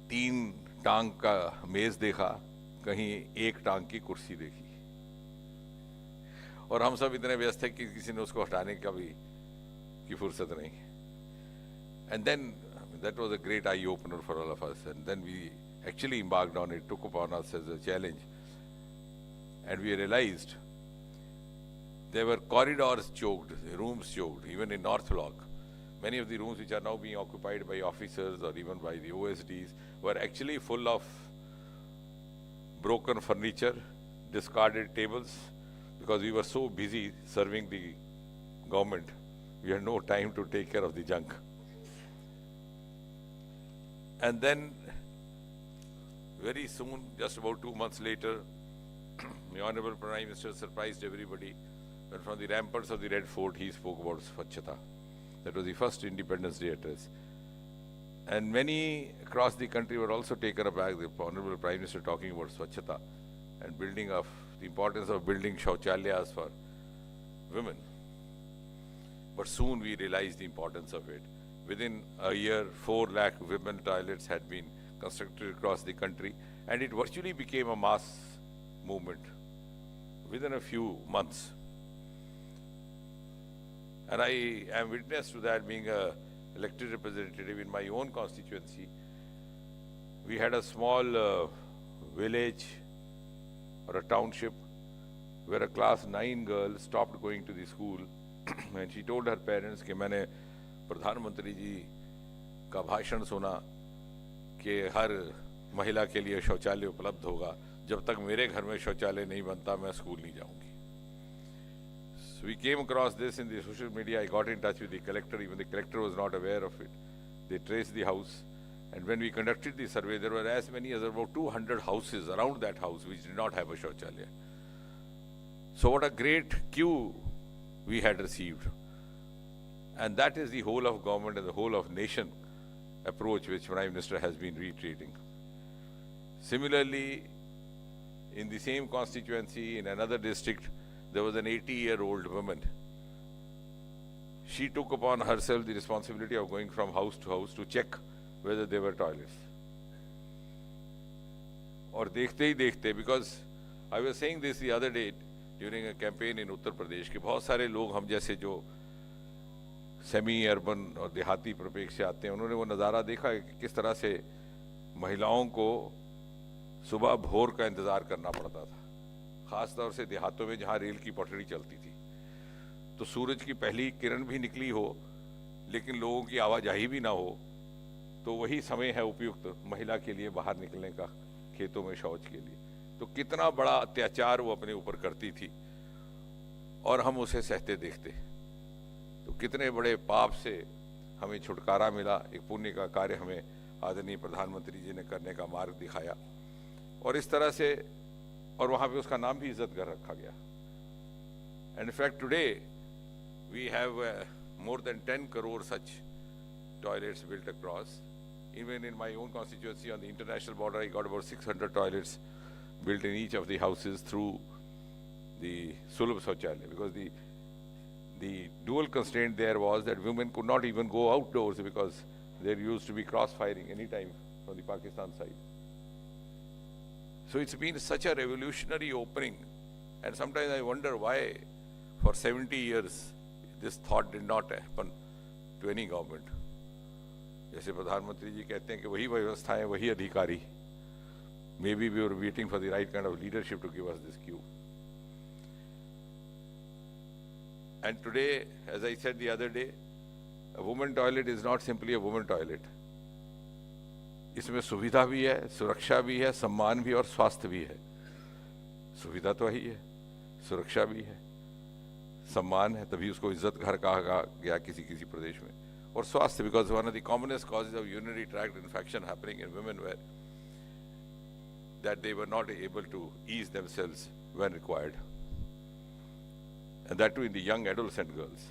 3 टांग का मेज देखा, कहीं 1 टांग की कुर्सी देखी, और हम सब इतने व्यस्त थे कि किसी ने उसको हटाने का भी की फुर्सत नहीं. And then that was a great eye opener for all of us, and then we actually embarked on it, took upon us as a challenge, and we realized there were corridors choked, rooms choked, even in North Block. Many of the rooms which are now being occupied by officers or even by the OSDs were actually full of broken furniture, discarded tables, because we were so busy serving the government, we had no time to take care of the junk. And then very soon, just about 2 months later, the Honorable Prime Minister surprised everybody when from the ramparts of the Red Fort he spoke about Swachhata. That was the first Independence Day address. And many across the country were also taken aback, the Honorable Prime Minister talking about Swachhata and building of the importance of building shauchalayas for women. But soon we realized the importance of it. Within a year, 4 lakh women toilets had been constructed across the country, and it virtually became a mass movement within a few months. And I am witness to that, being an elected representative in my own constituency. We had a small village or a township where a class 9 girl stopped going to the school and she told her parents कि मैंने प्रधानमंत्री जी का भाषण सुना कि हर महिला के लिए शौचालय उपलब्ध होगा, जब तक मेरे घर में शौचालय नहीं बनता मैं स्कूल नहीं जाऊंगी. So we came across this in the social media. I got in touch with the collector. Even the collector was not aware of it. They traced the house, and when we conducted the survey, there were as many as about 200 houses around that house which did not have a shauchalaya. So what a great cue we had received. And that is the whole of government and the whole of nation approach which Prime Minister has been reiterating. Similarly, in the same constituency, in another district, there was an 80-year-old woman. She took upon herself the responsibility of going from house to house to check whether there were toilets. Or dekhte hi dekhte, because I was saying this the other day during a campaign in Uttar Pradesh कि बहुत सारे लोग हम जैसे जो semi urban और देहाती प्रपेक्ष से आते हैं, उन्होंने वो नज़ारा देखा कि किस तरह से महिलाओं को सुबह भोर का इंतज़ार करना पड़ता था, ख़ास तौर से देहातों में जहाँ रेल की पटरी चलती थी. तो सूरज की पहली किरण भी निकली हो लेकिन लोगों की आवाजाही भी ना हो, तो वही समय है उपयुक्त महिला के लिए बाहर निकलने का खेतों में शौच के लिए. तो कितना बड़ा अत्याचार वो अपने ऊपर करती थी और हम उसे सहते देखते. तो कितने बड़े पाप से हमें छुटकारा मिला. एक पुण्य का कार्य हमें आदरणीय प्रधानमंत्री जी ने करने का मार्ग दिखाया, और इस तरह से और वहाँ पे उसका नाम भी इज्जत कर रखा गया. And in fact today we have more than 10 crore such toilets built across. Even in my own constituency on the international border, I got about 600 toilets built in each of the houses through the Sulabh Shauchalaya, because the dual constraint there was that women could not even go outdoors because there used to be cross-firing anytime from the Pakistan side. So it's been such a revolutionary opening, and sometimes I wonder why for 70 years this thought did not happen to any government. जैसे प्रधानमंत्री जी कहते हैं कि वही व्यवस्था है वही अधिकारी, Maybe we were waiting for the right kind of leadership to give us this cue. And today, as I said the other day, a woman toilet is not simply a woman toilet. इसमें सुविधा भी है, सुरक्षा भी है, सम्मान भी और स्वास्थ्य भी है. सुविधा तो ही है, सुरक्षा भी है, सम्मान है, तभी उसको इज्जत घर कहा गया किसी किसी प्रदेश में. और स्वास्थ्य, because one of the commonest causes of urinary tract infection happening in women were that they were not able to ease themselves when required. And that too in the young adolescent girls.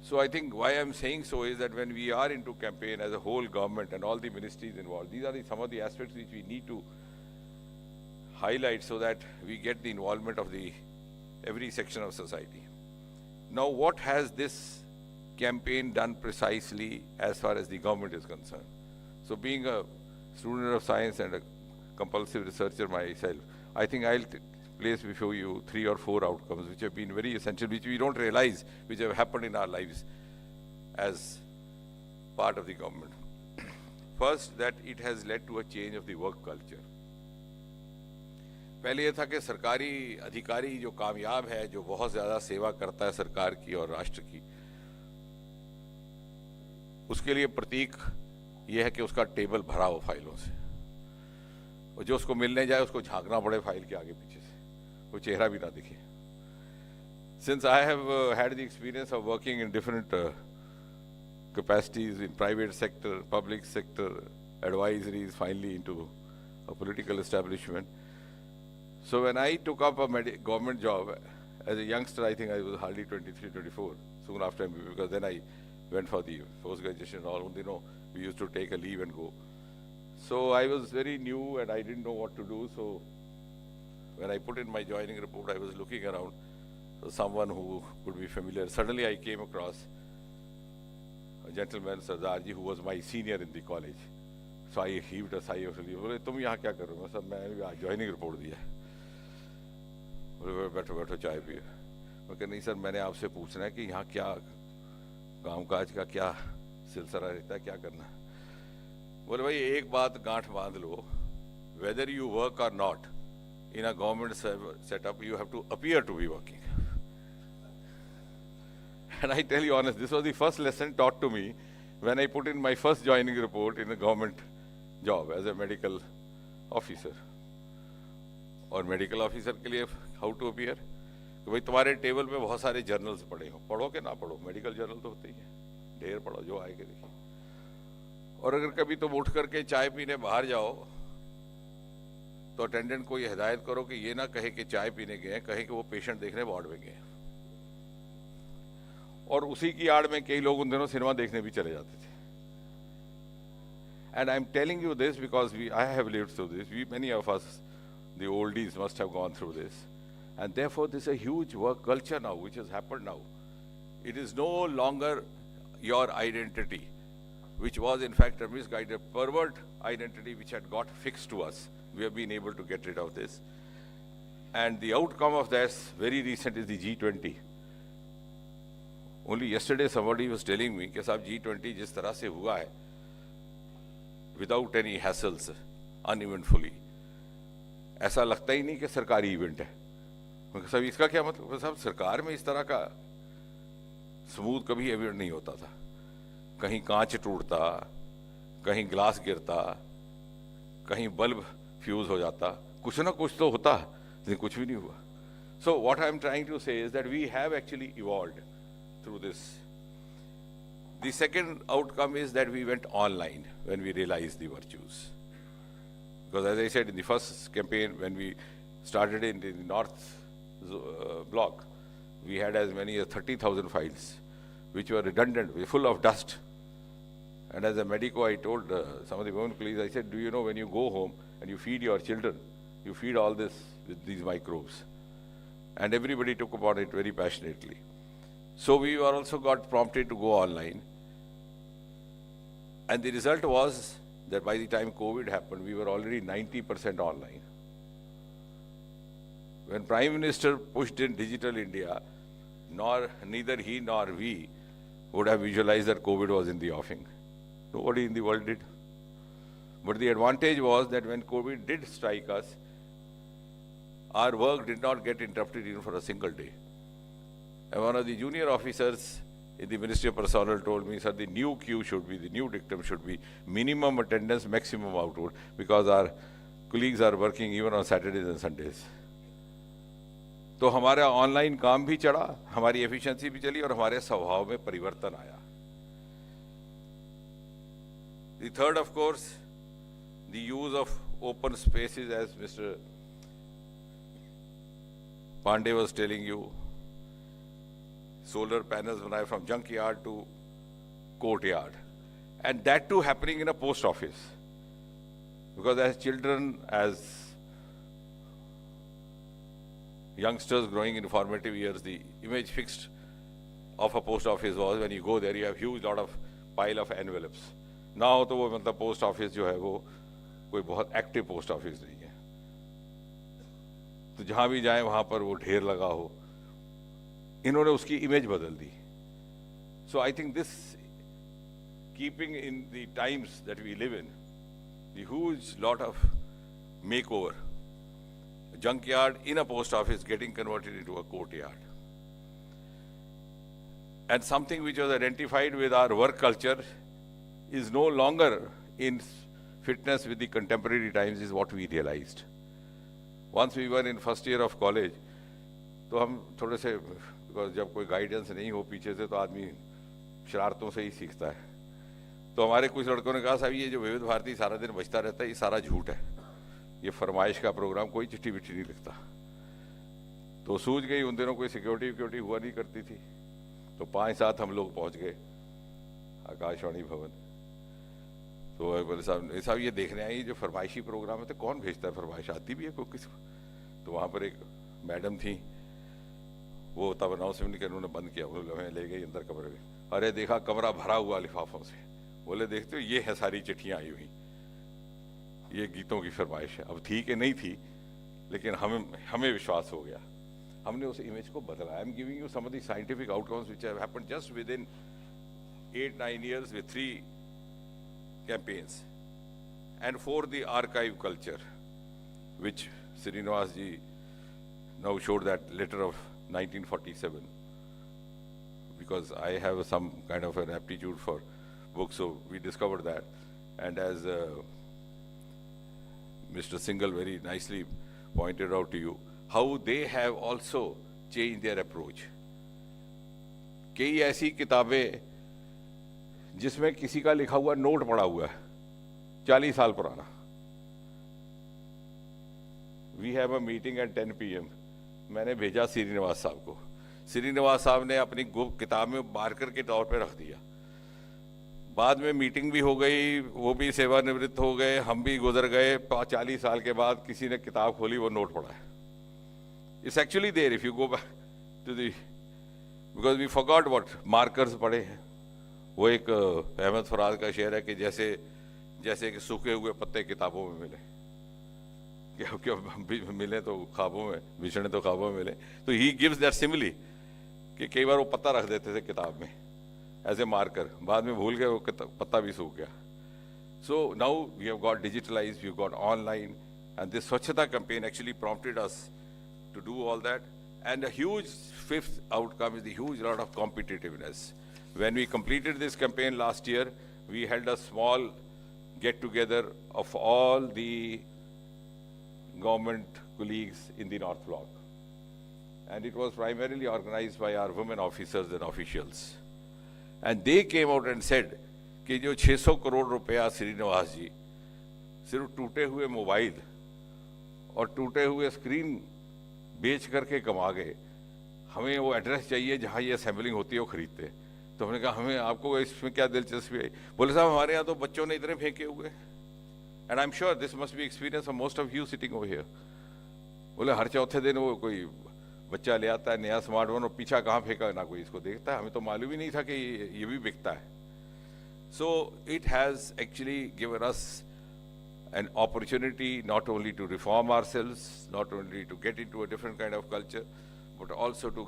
So I think why I'm saying so is that when we are into campaign as a whole government and all the ministries involved, these are some of the aspects which we need to highlight so that we get the involvement of every section of society. Now, what has this campaign done precisely as far as the government is concerned? So being a student of science and a compulsive researcher myself, I think I'll place before you 3 or 4 outcomes which have been very essential, which we don't realize, which have happened in our lives as part of the government. First, that it has led to a change of the work culture. पहले ये था कि सरकारी अधिकारी जो कामयाब है, जो बहुत ज़्यादा सेवा करता है सरकार की और राष्ट्र की, उसके लिए प्रतीक ये है कि उसका टेबल भरा हो फाइलों से, और जो उसको मिलने जाए उसको झांकना पड़े फाइल के आगे पीछे से, वो चेहरा भी ना दिखे. Since I have had the experience of working in different capacities in private sector, public sector, advisories, finally into a political establishment. So when I took up a government job as a youngster, I think I was hardly 23, 24, soon after MBA, because then I went for the post-graduation and all, you know, we used to take a leave and go. So I was very new and I didn't know what to do. So when I put in my joining report, I was looking around for someone who could be familiar. Suddenly I came across a gentleman, Sardarji, who was my senior in the college. So I heaved a sigh of relief. बोले तुम यहाँ क्या कर रहे हो? Sir मैं joining report दिया. बोले बैठो बैठो चाय पियो. मैं कहा नहीं सर, मैंने आपसे पूछना है कि यहाँ क्या कामकाज का क्या सिलसिला रहता है, क्या करना. बोले भाई एक बात गांठ बांध लो, whether you work or not, in a government setup, you have to appear to be working. And I tell you honest, this was the first lesson taught to me when I put in my first joining report in a government job as a medical officer. और medical officer के लिए how to appear कि भाई तुम्हारे table पे बहुत सारे journals पड़े हो, पढ़ो कि ना पढ़ो, मेडिकल जर्नल तो होते ही हैं, ढेर पढ़ो जो आए के देखिए. और अगर कभी तुम उठ करके चाय पीने बाहर जाओ तो अटेंडेंट को ये हिदायत करो कि ये ना कहे कि चाय पीने गए, कहे कि वो पेशेंट देखने वार्ड में गए. और उसी की आड़ में कई लोग उन दिनों सिनेमा देखने भी चले जाते थे. And I'm telling you this because I have lived through this. Many of us, the oldies, must have gone through this. And therefore, this is a huge work culture now, which has happened now. It is no longer your identity, which was in fact a misguided, pervert identity which had got fixed to us. We have been able to get rid of this. And the outcome of this, very recent, is the G20. Only yesterday somebody was telling me कि साहब G20 जिस तरह से हुआ है, without any hassles, uneventfully, ऐसा लगता ही नहीं कि सरकारी इवेंट है. साहब इसका क्या मतलब? साहब सरकार में इस तरह का स्मूथ कभी इवेंट नहीं होता था. कहीं कांच टूटता, कहीं ग्लास गिरता, कहीं बल्ब फ्यूज हो जाता, कुछ ना कुछ तो होता, लेकिन कुछ भी नहीं हुआ. So what I am trying to say is that we have actually evolved through this. The second outcome is that we went online when we realized the virtues. Because as I said in the first campaign, when we started in the north block, we had as many as 30,000 files, which were redundant, full of dust. And as a medico, I told some of the women colleagues, I said, do you know when you go home and you feed your children, you feed all this with these microbes. And everybody took upon it very passionately. So we were also got prompted to go online. And the result was that by the time COVID happened, we were already 90% online. When Prime Minister pushed in Digital India, neither he nor we would have visualized that COVID was in the offing. Nobody in the world did. But the advantage was that when COVID did strike us, our work did not get interrupted even for a single day. And one of the junior officers in the Ministry of Personnel told me, sir, the new queue should be, the new dictum should be minimum attendance, maximum output, because our colleagues are working even on Saturdays and Sundays. तो हमारा online काम भी चढ़ा, हमारी efficiency भी चली और हमारे स्वभाव में परिवर्तन आया. The third, of course, the use of open spaces, as Mr. Pandey was telling you, solar panels बनाए from junkyard to courtyard, and that too happening in a post office. Because as children, as youngsters growing in formative years, the image fixed of a post office was when you go there, you have huge lot of pile of envelopes. Now तो वो मतलब post office जो है वो कोई बहुत active post office नहीं है. तो जहाँ भी जाएं वहाँ पर वो ढेर लगा हो. इन्होंने उसकी इमेज बदल दी. So I think this, keeping in the times that we live in, the huge lot of makeover, a junkyard in a post office getting converted into a courtyard. And something which was identified with our work culture is no longer in fitness with the contemporary times, is what we realized. Once we were in first year of college, तो हम थोड़े से, because जब कोई guidance नहीं हो पीछे से तो आदमी शरारतों से ही सीखता है. तो हमारे कुछ लड़कों ने कहा, साहब ये जो विविध भारती सारा दिन बजता रहता है, ये सारा झूठ है, ये फरमाइश का प्रोग्राम, कोई चिट्ठी विट्ठी नहीं लिखता. तो सूझ गई. उन दिनों कोई सिक्योरिटी हुआ नहीं करती थी. तो 5-7 हम लोग पहुंच गए आकाशवाणी भवन. तो बोले, साहब ये देखने आई जो फरमाइशी प्रोग्राम है, तो कौन भेजता है फरमाइश, आती भी है कोई किसी को? तो वहाँ पर एक मैडम थी, वो तब अनाउंसमेंट के उन्होंने बंद किया. बोले हमें ले गई अंदर कमरे में. अरे देखा कमरा भरा हुआ लिफाफों से. बोले देखते हो ये है सारी चिट्ठियाँ आई हुई, ये गीतों की फरमाइश है. अब थी कि नहीं थी, लेकिन हमें विश्वास हो गया. हमने उस इमेज को बदला. I am giving you some of the scientific outcomes which have happened just within 8-9 years with 3 campaigns. And for the archive culture, which Srinivas ji now showed that letter of 1947, because I have some kind of an aptitude for books, so we discovered that. And as Mr. Singhal very nicely pointed out to you, how they have also changed their approach. कई ऐसी किताबें जिसमें किसी का लिखा हुआ note पड़ा हुआ है 40 साल पुराना. We have a meeting at 10 PM. मैंने भेजा श्रीनिवास साहब को. श्रीनिवास साहब ने अपनी किताब में मार्कर के तौर पे रख दिया. बाद में मीटिंग भी हो गई, वो भी सेवानिवृत्त हो गए, हम भी गुजर गए. 40 साल के बाद किसी ने किताब खोली, वो नोट पड़ा है. It's actually there if you go back to the, because we forgot what markers पड़े हैं. वो एक अहमद फराज का शेर है कि जैसे कि सूखे हुए पत्ते किताबों में मिले, क्या मिले तो ख्वाबों में, बिछड़े तो ख्वाबों में मिले. तो ही गिव्स दैट सिमिली कि कई बार वो पत्ता रख देते थे किताब में एज ए मार्कर, बाद में भूल गए, वो पत्ता भी सूख गया. So now we have got digitalized, we have got online, and this Swachhata campaign actually prompted us to do all that. And a huge fifth outcome is the huge lot of competitiveness. When we completed this campaign last year, we held a small get-together of all the government colleagues in the North Block. And it was primarily organized by our women officers and officials. And they came out and said कि जो 600 करोड़ रुपया श्रीनिवास जी सिर्फ टूटे हुए mobile और टूटे हुए screen बेच करके कमा गए, हमें वो एड्रेस चाहिए जहाँ ये असेंबलिंग होती है वो खरीदते. तो हमने कहा हमें आपको इसमें क्या दिलचस्पी है? बोले साहब हमारे यहाँ तो बच्चों ने इतने फेंके हुए. And I am sure this must be experience for most of you sitting over here. बोले हर चौथे दिन वो कोई बच्चा ले आता है नया स्मार्टफोन और पीछा कहाँ फेंका ना कोई इसको देखता है. हमें तो मालूम ही नहीं था कि ये भी बिकता है. So it has actually given us an opportunity not only to reform ourselves, not only to get into a different kind of culture, but also to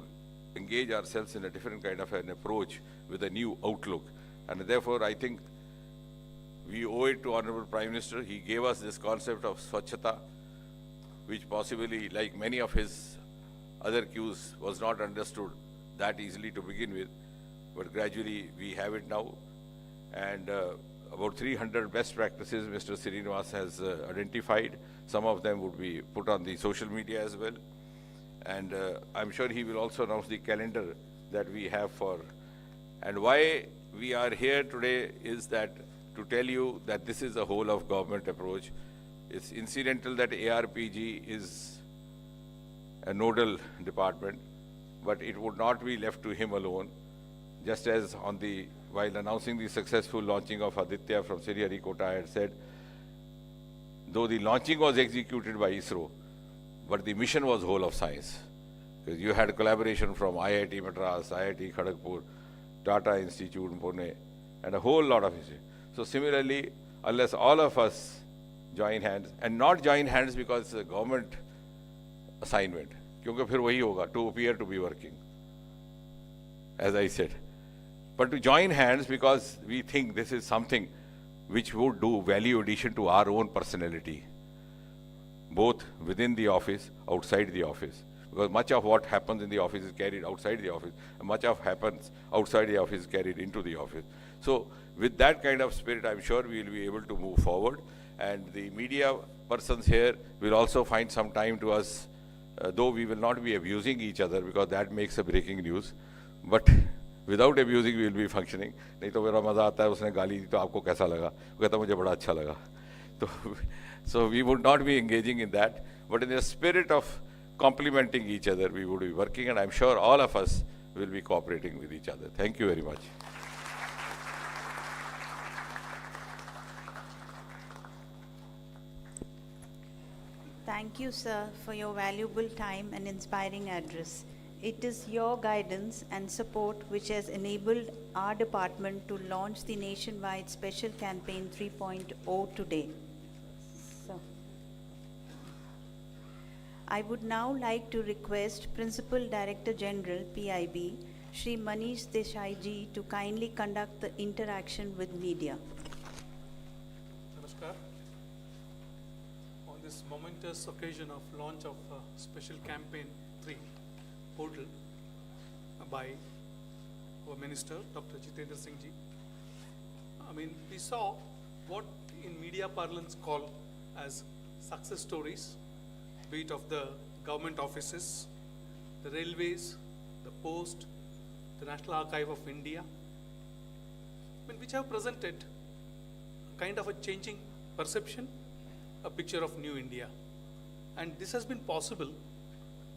engage ourselves in a different kind of an approach with a new outlook. And therefore, I think we owe it to Honorable Prime Minister. He gave us this concept of Swachhata, which possibly, like many of his other cues, was not understood that easily to begin with, but gradually we have it now. And about 300 best practices Mr. Srinivas has identified. Some of them would be put on the social media as well. And I'm sure he will also announce the calendar that we have for. And why we are here today is that to tell you that this is a whole of government approach. It's incidental that ARPG is a nodal department, but it would not be left to him alone. Just as while announcing the successful launching of Aditya from Sriharikota, I had said, though the launching was executed by ISRO, but the mission was whole of science. Because you had collaboration from IIT Madras, IIT Kharagpur, Tata Institute in Pune, and a whole lot of it. So similarly, unless all of us join hands, and not join hands because it's a government assignment, क्योंकि फिर वही होगा, to appear to be working, as I said. But to join hands because we think this is something which would do value addition to our own personality, both within the office, outside the office. Because much of what happens in the office is carried outside the office, and much of happens outside the office is carried into the office. So with that kind of spirit, I'm sure we will be able to move forward. And the media persons here will also find some time to us, though we will not be abusing each other because that makes a breaking news. But without abusing, we will be functioning. नहीं तो मेरा मजा आता है उसने गाली दी तो आपको कैसा लगा? वो कहता मुझे बड़ा अच्छा लगा. So we would not be engaging in that, but in the spirit of complementing each other, we would be working, and I'm sure all of us will be cooperating with each other. Thank you very much. Thank you, sir, for your valuable time and inspiring address. It is your guidance and support which has enabled our department to launch the nationwide special campaign 3.0 today. So, I would now like to request Principal Director General PIB, Shri Manish Desai ji, to kindly conduct the interaction with media. Namaskar. On this momentous occasion of launch of special campaign 3 portal by our Minister, Dr. Jitendra Singh ji. I mean, we saw what in media parlance call as success stories, be it of the government offices, the railways, the post, the National Archive of India, I mean, which have presented kind of a changing perception, a picture of new India. And this has been possible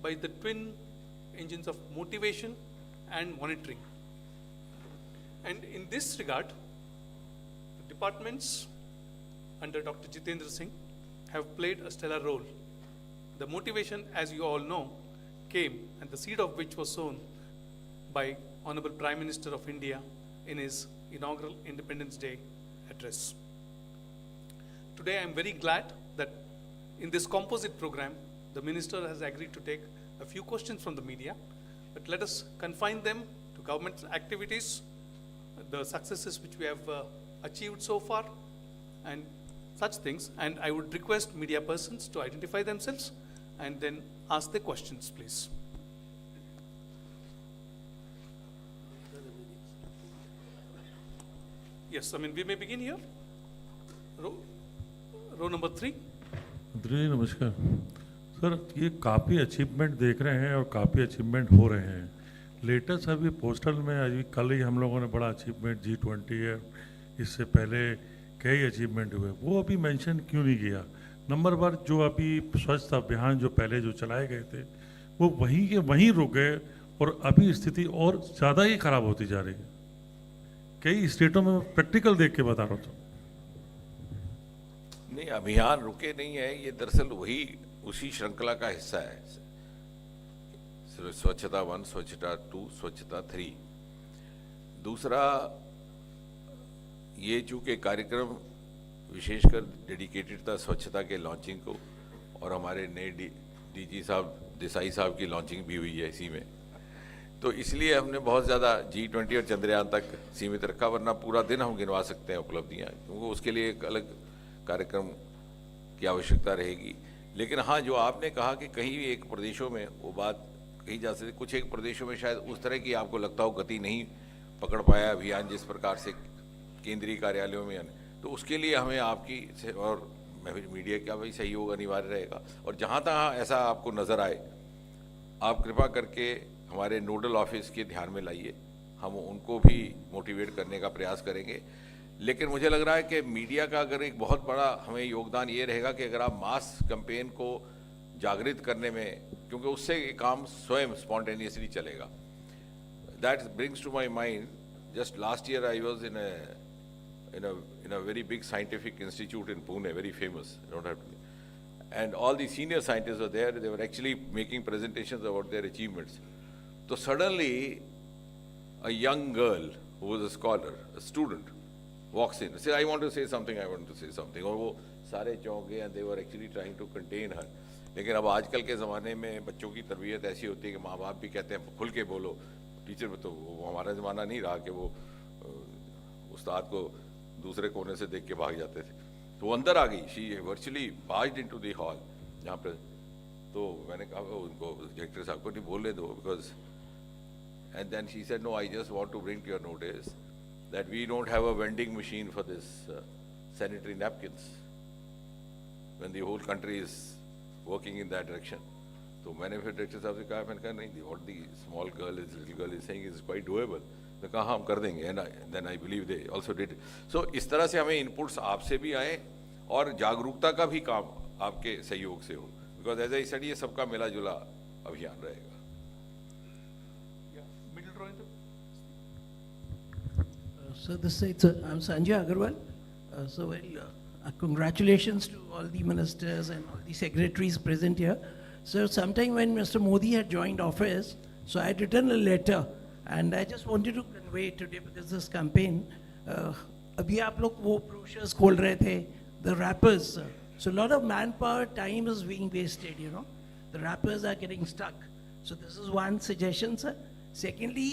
by the twin engines of motivation and monitoring. And in this regard, the departments under Dr. Jitendra Singh have played a stellar role. The motivation, as you all know, came, and the seed of which was sown by Honorable Prime Minister of India in his inaugural Independence Day address. Today I am very glad that in this composite program, the Minister has agreed to take a few questions from the media, but let us confine them to government activities, the successes which we have achieved so far, and such things. And I would request media persons to identify themselves and then ask the questions, please. Yes, I mean, we may begin here. Row number 3. जी नमस्कार sir, ये काफ़ी achievement देख रहे हैं और काफ़ी achievement हो रहे हैं. लेटेस्ट अभी पोस्टल में अभी कल ही हम लोगों ने बड़ा अचीवमेंट G20 है, इससे पहले कई अचीवमेंट हुए, वो अभी मेंशन क्यों नहीं किया? नंबर वन, जो अभी स्वच्छता अभियान जो पहले जो चलाए गए थे वो वहीं के वहीं रुक गए और अभी स्थिति और ज़्यादा ही खराब होती जा रही है. कई स्टेटों में प्रैक्टिकल देख के बता रहा था. नहीं, अभियान रुके नहीं है, ये दरअसल वही उसी श्रृंखला का हिस्सा है. स्वच्छता 1, स्वच्छता 2, स्वच्छता 3. दूसरा, ये चूँकि कार्यक्रम विशेषकर डेडिकेटेड था स्वच्छता के लॉन्चिंग को, और हमारे नए डीजी साहब देसाई साहब की लॉन्चिंग भी हुई है इसी में, तो इसलिए हमने बहुत ज़्यादा G20 और चंद्रयान तक सीमित रखा, वरना पूरा दिन हम गिनवा सकते हैं उपलब्धियाँ, क्योंकि उसके लिए एक अलग कार्यक्रम की आवश्यकता रहेगी। लेकिन हाँ, जो आपने कहा कि कहीं भी एक प्रदेशों में वो बात कही जा सकती, कुछ एक प्रदेशों में शायद उस तरह की आपको लगता हो गति नहीं पकड़ पाया अभियान जिस प्रकार से केंद्रीय कार्यालयों में, तो उसके लिए हमें आपकी और मीडिया का भी सहयोग अनिवार्य रहेगा। और जहाँ तहाँ ऐसा आपको नज़र आए, आप कृपा करके हमारे नोडल ऑफिस के ध्यान में लाइए, हम उनको भी मोटिवेट करने का प्रयास करेंगे। लेकिन मुझे लग रहा है कि मीडिया का अगर एक बहुत बड़ा हमें योगदान ये रहेगा कि अगर आप मास कैंपेन को जागृत करने में, क्योंकि उससे ये काम स्वयं स्पॉन्टेनियसली चलेगा। That brings to my mind, just last year I was in a very big scientific institute in Pune, very famous, don't have to, and all the senior scientists were there. They were actually making presentations about their achievements. So suddenly a young girl who was a scholar, a student, walks in and says, I want to say something, I want to say something. और वो सारे चौंक गए and they were actually trying to contain her. लेकिन अब आजकल के ज़माने में बच्चों की तरबियत ऐसी होती है कि माँ बाप भी कहते हैं खुल के बोलो। टीचर तो वो हमारा ज़माना नहीं रहा कि वो उस्ताद को दूसरे कोने से देख के भाग जाते थे। तो वो अंदर आ गई, she virtually barged into the hall जहाँ पर, तो मैंने कहा उनको डायरेक्टर साहब को नहीं बोलने दो, because and then she said no, I just want to bring to your notice that we don't have a vending machine for this sanitary napkins when the whole country is working in that direction. तो मैंने फिर director साहब से कहा, मैंने कहा नहीं, what the small girl is, little girl is saying is quite doable. तो कहा हम कर देंगे, and then I believe they also did. So इस तरह से हमें इनपुट्स आपसे भी आए और जागरूकता का भी काम आपके सहयोग से हो, बिकॉज एज आई सेड ये सबका मिला जुला अभियान रहेगा। So this is, I'm Sanjay Agarwal. Congratulations to all the ministers and all the secretaries present here. So sometime when Mr. Modi had joined office, so I had written a letter and I just wanted to convey today, because this campaign, अभी आप लोग वो brochures खोल रहे थे, the rappers, so a lot of manpower time is being wasted, you know. The rappers are getting stuck. So this is one suggestion, sir. Secondly,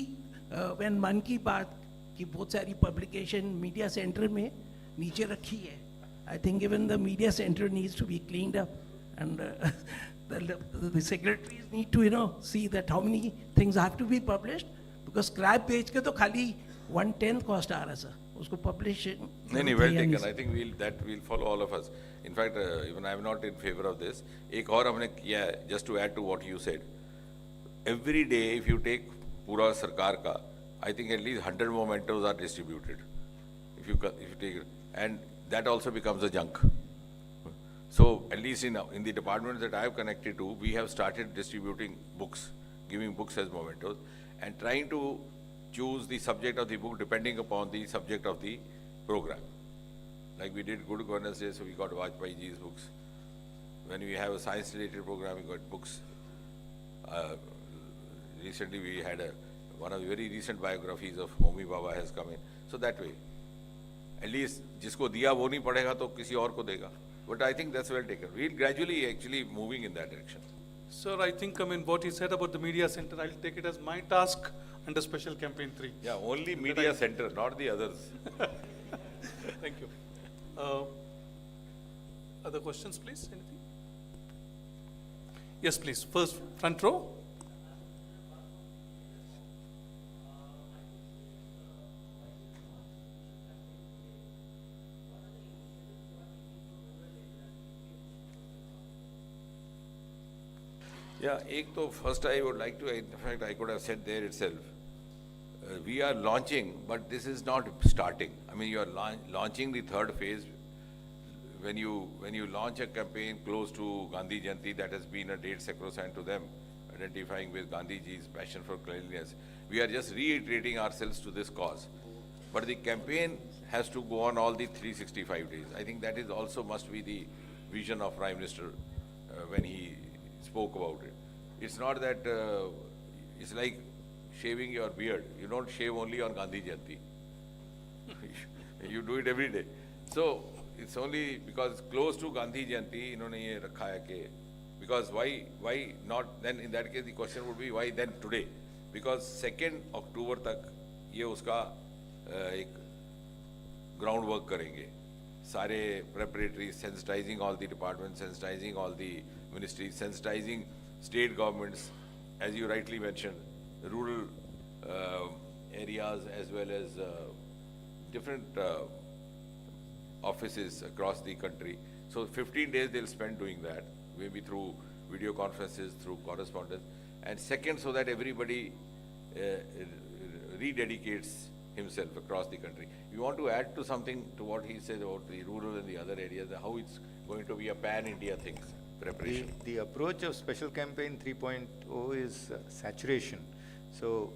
when मन की बात की बहुत सारी publication media center में नीचे रखी है, I think even the media center needs to be cleaned up, and the secretaries need to, you know, see that how many things have to be published, because scrap page के तो खाली 1/10 cost आ रहा sir, उसको publish नहीं, well taken. I think we'll follow all of us. In fact, even I am not in favor of this. एक और हमने किया है, just to add to what you said. Every day, if you take पूरा सरकार का, I think at least 100 mementos are distributed. If you take it, and that also becomes a junk. So at least in the departments that I have connected to, we have started distributing books, giving books as mementos, and trying to choose the subject of the book depending upon the subject of the program. Like we did Good Governance Day, so we got Vajpayeeji's books. When we have a science-related program, we got books. Recently we had one of the very recent biographies of Homi Baba has come in. So that way, at least जिसको दिया वो नहीं पढ़ेगा तो किसी और को देगा. But I think that's well taken. We're gradually actually moving in that direction. Sir, I think, what he said about the media center, I'll take it as my task under Special Campaign 3. Yeah, only media center, not the others. Thank you. Other questions, please? Anything? Yes, please. First, front row. Yeah, first I would like to, in fact I could have said there itself, we are launching, but this is not starting. I mean, you are launching the third phase. When you launch a campaign close to Gandhi Jayanti, that has been a date sacrosanct to them, identifying with Gandhiji's passion for cleanliness. We are just reiterating ourselves to this cause. But the campaign has to go on all the 365 days. I think that is also must be the vision of Prime Minister when he spoke about it. It's not that, it's like shaving your beard. You don't shave only on Gandhi Jayanti. You do it every day. So it's only because close to Gandhi Jayanti, इन्होंने ये रखा है कि, because why not, then in that case the question would be why then today? Because 2 अक्टूबर तक ये उसका एक ground work करेंगे, सारे preparatory, sensitizing all the departments, sensitizing all the ministries, sensitizing state governments, as you rightly mentioned, rural areas as well as different offices across the country. So 15 days they'll spend doing that, maybe through video conferences, through correspondence. And second, so that everybody rededicates himself across the country. You want to add to something to what he said about the rural and the other areas, how it's going to be a pan-India thing, preparation? The approach of Special Campaign 3.0 is saturation. So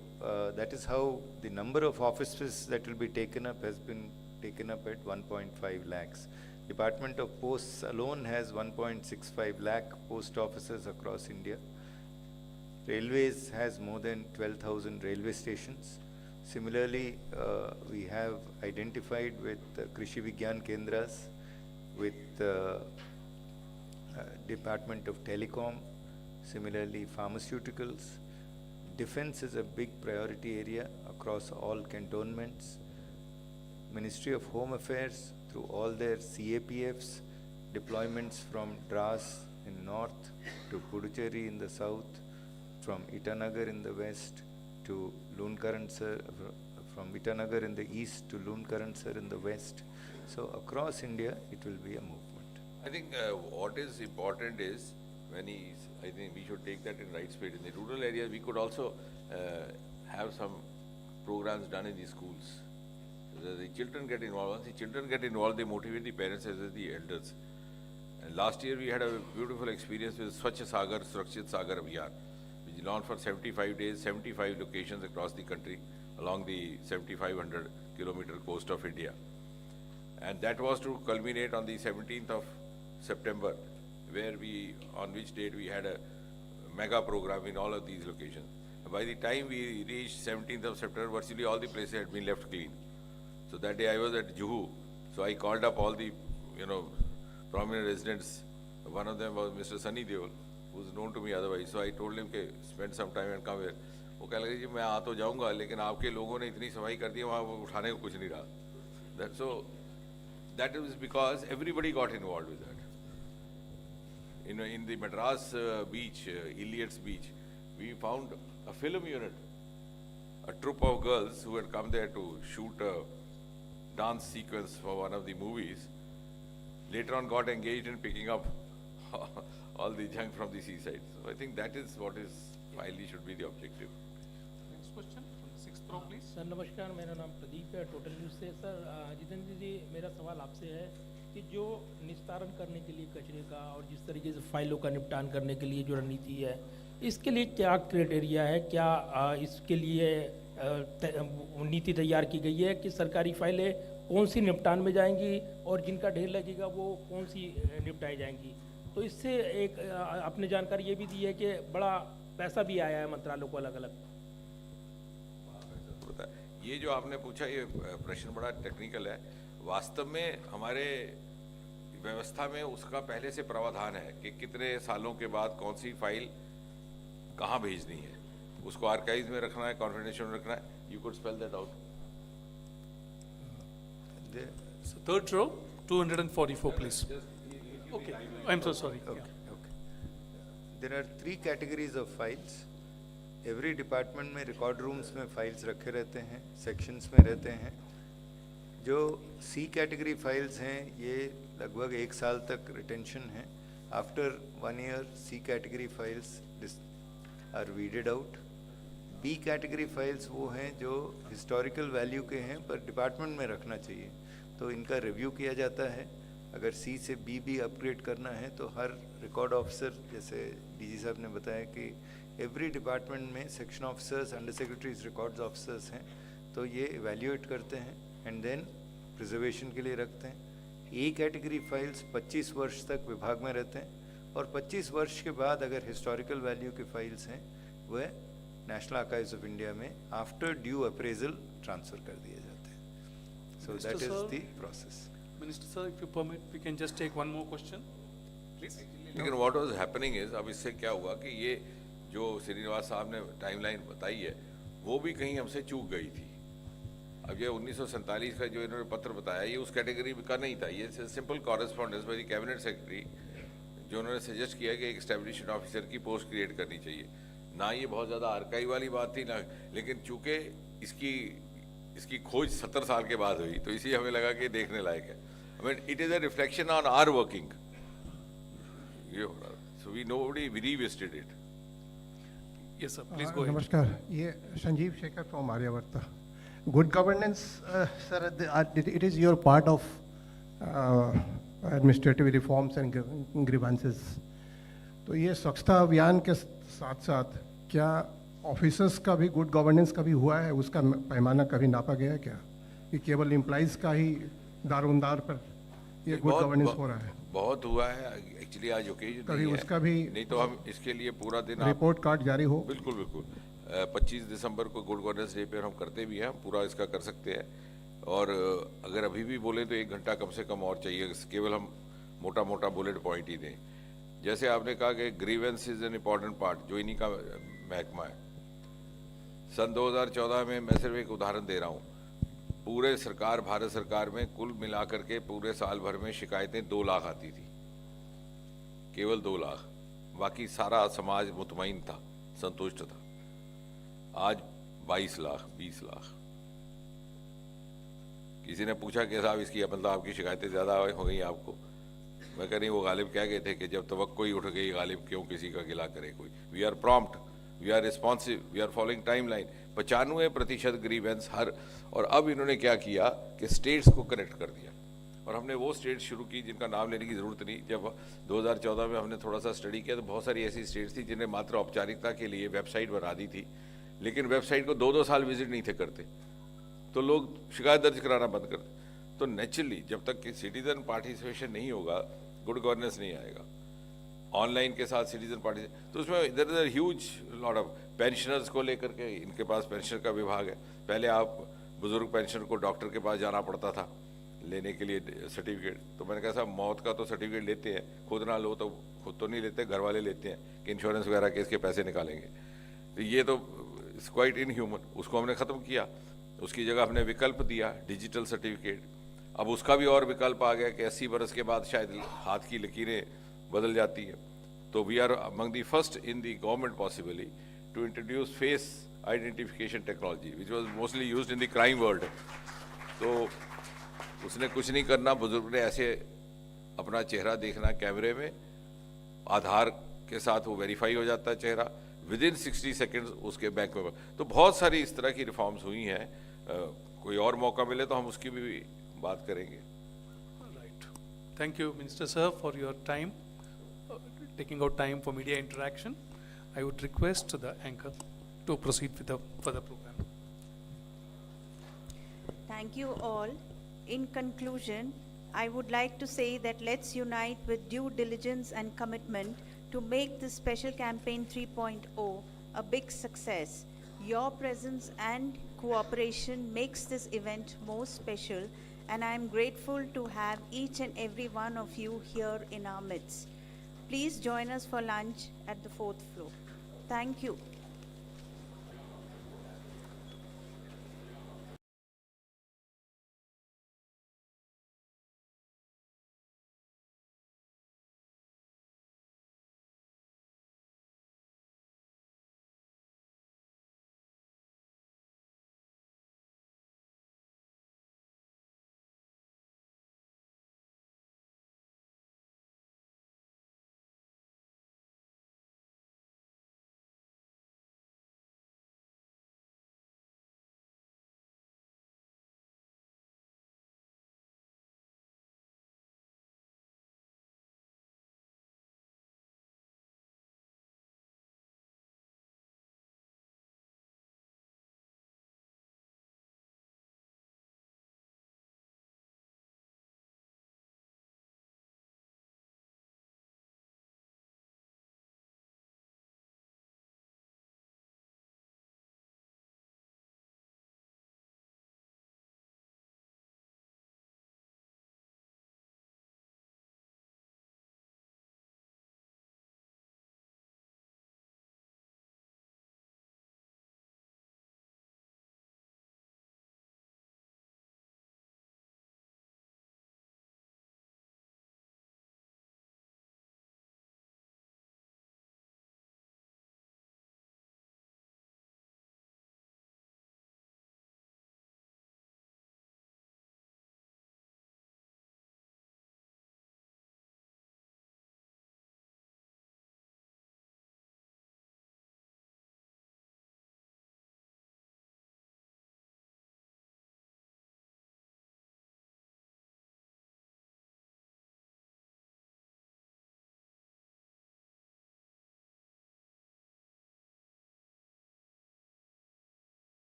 that is how the number of offices that will be taken up has been taken up at 1.5 lakhs. Department of Posts alone has 1.65 lakh post offices across India. Railways has more than 12,000 railway stations. Similarly, we have identified with Krishi Vigyan Kendras, with Department of Telecom, similarly pharmaceuticals. Defense is a big priority area across all cantonments. Ministry of Home Affairs through all their CAPFs, deployments from Dras in north to Puducherry in the south, from Itanagar in the west to Loonkaran from Itanagar in the east to Loonkaran in the west. So across India, it will be a movement. I think what is important is, I think we should take that in right speed. In the rural areas, we could also have some programs done in the schools. The children get involved. Once the children get involved, they motivate the parents as well as the elders. And last year, we had a beautiful experience with Swachhata Sagar Abhiyan, which launched for 75 days, 75 locations across the country, along the 7,500 kilometer coast of India. And that was to culminate on the 17th of September, on which date we had a mega program in all of these locations. And by the time we reached 17th of September, virtually all the places had been left clean. So that day I was at Juhu, so I called up all the, prominent residents. One of them was Mr. Sunny Deol, who's known to me otherwise. So I told him, okay, spend some time and come here. वो कह लगे जी मैं आ तो जाऊँगा, लेकिन आपके लोगों ने इतनी सफाई कर दी है, वहाँ उठाने को कुछ नहीं रहा. So that is because everybody got involved with that. In the Madras beach, Elliott's beach, we found a film unit, a troupe of girls who had come there to shoot a dance sequence for one of the movies. Later on got engaged in picking up all the junk from the seaside. So I think that is what is finally should be the objective. Next question from the 6th row, please. Sir नमस्कार, मेरा नाम प्रदीप है, total news से. Sir Jitendra जी, मेरा सवाल आपसे है कि जो निस्तारण करने के लिए कचरे का और जिस तरीके से फाइलों का निपटान करने के लिए जो रणनीति है, इसके लिए क्या क्राइटेरिया है? क्या इसके लिए नीति तैयार की गई है कि सरकारी फाइलें कौन सी निपटान में जाएंगी और जिनका ढेर लगेगा वो कौन सी निपटाई जाएंगी? तो इससे एक आपने जानकारी ये भी दी है कि बड़ा पैसा भी आया है मंत्रालयों को अलग अलग. ये जो आपने पूछा, ये प्रश्न बड़ा टेक्निकल है. वास्तव में हमारे व्यवस्था में उसका पहले से प्रावधान है कि कितने सालों के बाद कौन सी फाइल कहाँ भेजनी है. उसको आर्काइव में रखना है, कॉन्फिडेंशियल में रखना है. You could spell that out. So third row, 244, please. Okay, I'm so sorry. Okay. There are 3 categories of files. Every department में record rooms में files रखे रहते हैं, sections में रहते हैं. जो C category files हैं, ये लगभग 1 साल तक retention है. After 1 year, C category files are weeded out. B category files वो हैं जो historical value के हैं पर department में रखना चाहिए, तो इनका review किया जाता है. अगर C से B भी upgrade करना है तो हर record officer, जैसे DG साहब ने बताया कि every department में section officers, under secretaries, records officers हैं, तो ये evaluate करते हैं and then preservation के लिए रखते हैं. A category files 25 वर्ष तक विभाग में रहते हैं और 25 वर्ष के बाद अगर historical value के files हैं वह National Archives of India में after due appraisal transfer कर दिए जाते हैं. So Minister that is sir, the process. Minister sir, if you permit, we can just take one more question, please. लेकिन what was happening is, अब इससे क्या हुआ कि ये जो श्रीनिवास साहब ने टाइमलाइन बताई है वो भी कहीं हमसे चूक गई थी। अब ये 1947 का जो इन्होंने पत्र बताया ये उस कैटेगरी का नहीं था, ये simple correspondence by the cabinet secretary जो उन्होंने सजेस्ट किया कि एक एस्टेब्लिश्ड ऑफिसर की पोस्ट क्रिएट करनी चाहिए। ना ये बहुत ज़्यादा आर्काइव वाली बात थी ना, लेकिन चूंकि इसकी खोज 70 साल के बाद हुई तो इसी हमें लगा कि देखने लायक है। I mean it is a reflection on our working, so we nobody revisited it. Yes, sir. Please go ahead. नमस्कार, ये Sanjeev Shekhar from Aryavart. Good governance sir, it is your part of administrative reforms and grievances. तो ये स्वच्छता अभियान के साथ साथ क्या ऑफिसर्स का भी गुड गवर्नेंस का भी हुआ है? उसका पैमाना कभी नापा गया है क्या कि केवल एम्प्लॉइज़ का ही दारोमदार पर ये गुड गवर्नेंस हो रहा है? बहुत हुआ है एक्चुअली, आज ओकेजन कभी उसका भी नहीं तो हम इसके लिए पूरा दिन रिपोर्ट कार्ड जारी हो। बिल्कुल बिल्कुल 25 दिसंबर को गुड गवर्नेंस डे पर हम करते भी हैं, हम पूरा इसका कर सकते हैं। और अगर अभी भी बोले तो 1 घंटा कम से कम और चाहिए, केवल हम मोटा मोटा बुलेट पॉइंट ही दें। जैसे आपने कहा कि grievance is an important part, जो इन्हीं का महकमा है। सन 2014 में मैं सिर्फ एक उदाहरण दे रहा हूँ, पूरे सरकार भारत सरकार में कुल मिलाकर के पूरे साल भर में शिकायतें 2 लाख आती थी, केवल 2 लाख, बाकी सारा समाज मुतमईन था, संतुष्ट था। आज 22 लाख 20 लाख। किसी ने पूछा कि साहब इसकी मतलब आपकी शिकायतें ज़्यादा हो गई आपको? मैं कह रही वो गालिब क्या कहते कि जब तवक्को ही उठ गई गालिब क्यों किसी का गिला करे कोई। We are prompt, we are responsive, we are following time line. 95% grievance हर, और अब इन्होंने क्या किया कि स्टेट्स को कनेक्ट कर दिया, और हमने वो स्टेट्स शुरू की जिनका नाम लेने की ज़रूरत नहीं। जब 2014 में हमने थोड़ा सा स्टडी किया तो बहुत सारी ऐसी स्टेट्स थी जिन्हें मात्र औपचारिकता के लिए वेबसाइट बना दी थी, लेकिन वेबसाइट को 2-2 साल विजिट नहीं थे करते, तो लोग शिकायत दर्ज कराना बंद कर। तो नेचुरली जब तक कि सिटीजन पार्टिसिपेशन नहीं होगा गुड गवर्नेंस नहीं आएगा। ऑनलाइन के साथ सिटीजन पार्टी, तो उसमें there is a huge lot of pensioners को लेकर के, इनके पास पेंशन का विभाग है। पहले आप बुजुर्ग पेंशनर को डॉक्टर के पास जाना पड़ता था लेने के लिए सर्टिफिकेट, तो मैंने कहा साहब मौत का तो सर्टिफिकेट लेते हैं, खुद ना लो तो खुद तो नहीं लेते, घर वाले लेते हैं कि इंश्योरेंस वगैरह के इसके पैसे निकालेंगे। तो ये तो इट्स क्वाइट इनह्यूमन, उसको हमने ख़त्म किया। उसकी जगह हमने विकल्प दिया डिजिटल सर्टिफिकेट। अब उसका भी और विकल्प आ गया कि 80 बरस के बाद शायद हाथ की लकीरें बदल जाती हैं। तो we are among the first in the government possibly to introduce face identification technology which was mostly used in the crime world. तो उसने कुछ नहीं करना, बुजुर्ग ने ऐसे अपना चेहरा देखना कैमरे में, आधार के साथ वो वेरीफाई हो जाता है चेहरा, विदिन 60 सेकेंड्स उसके बैंक में। तो बहुत सारी इस तरह की रिफॉर्म्स हुई हैं। कोई और मौका मिले तो हम उसकी भी बात करेंगे। Right. Thank you, Minister Sir, for your time, taking out time for media interaction. I would request the anchor to proceed with the further program. Thank you all. In conclusion, I would like to say that let's unite with due diligence and commitment to make this special campaign 3.0 a big success. Your presence and cooperation makes this event more special, and I am grateful to have each and every one of you here in our midst. Please join us for lunch at the 4th floor. Thank you.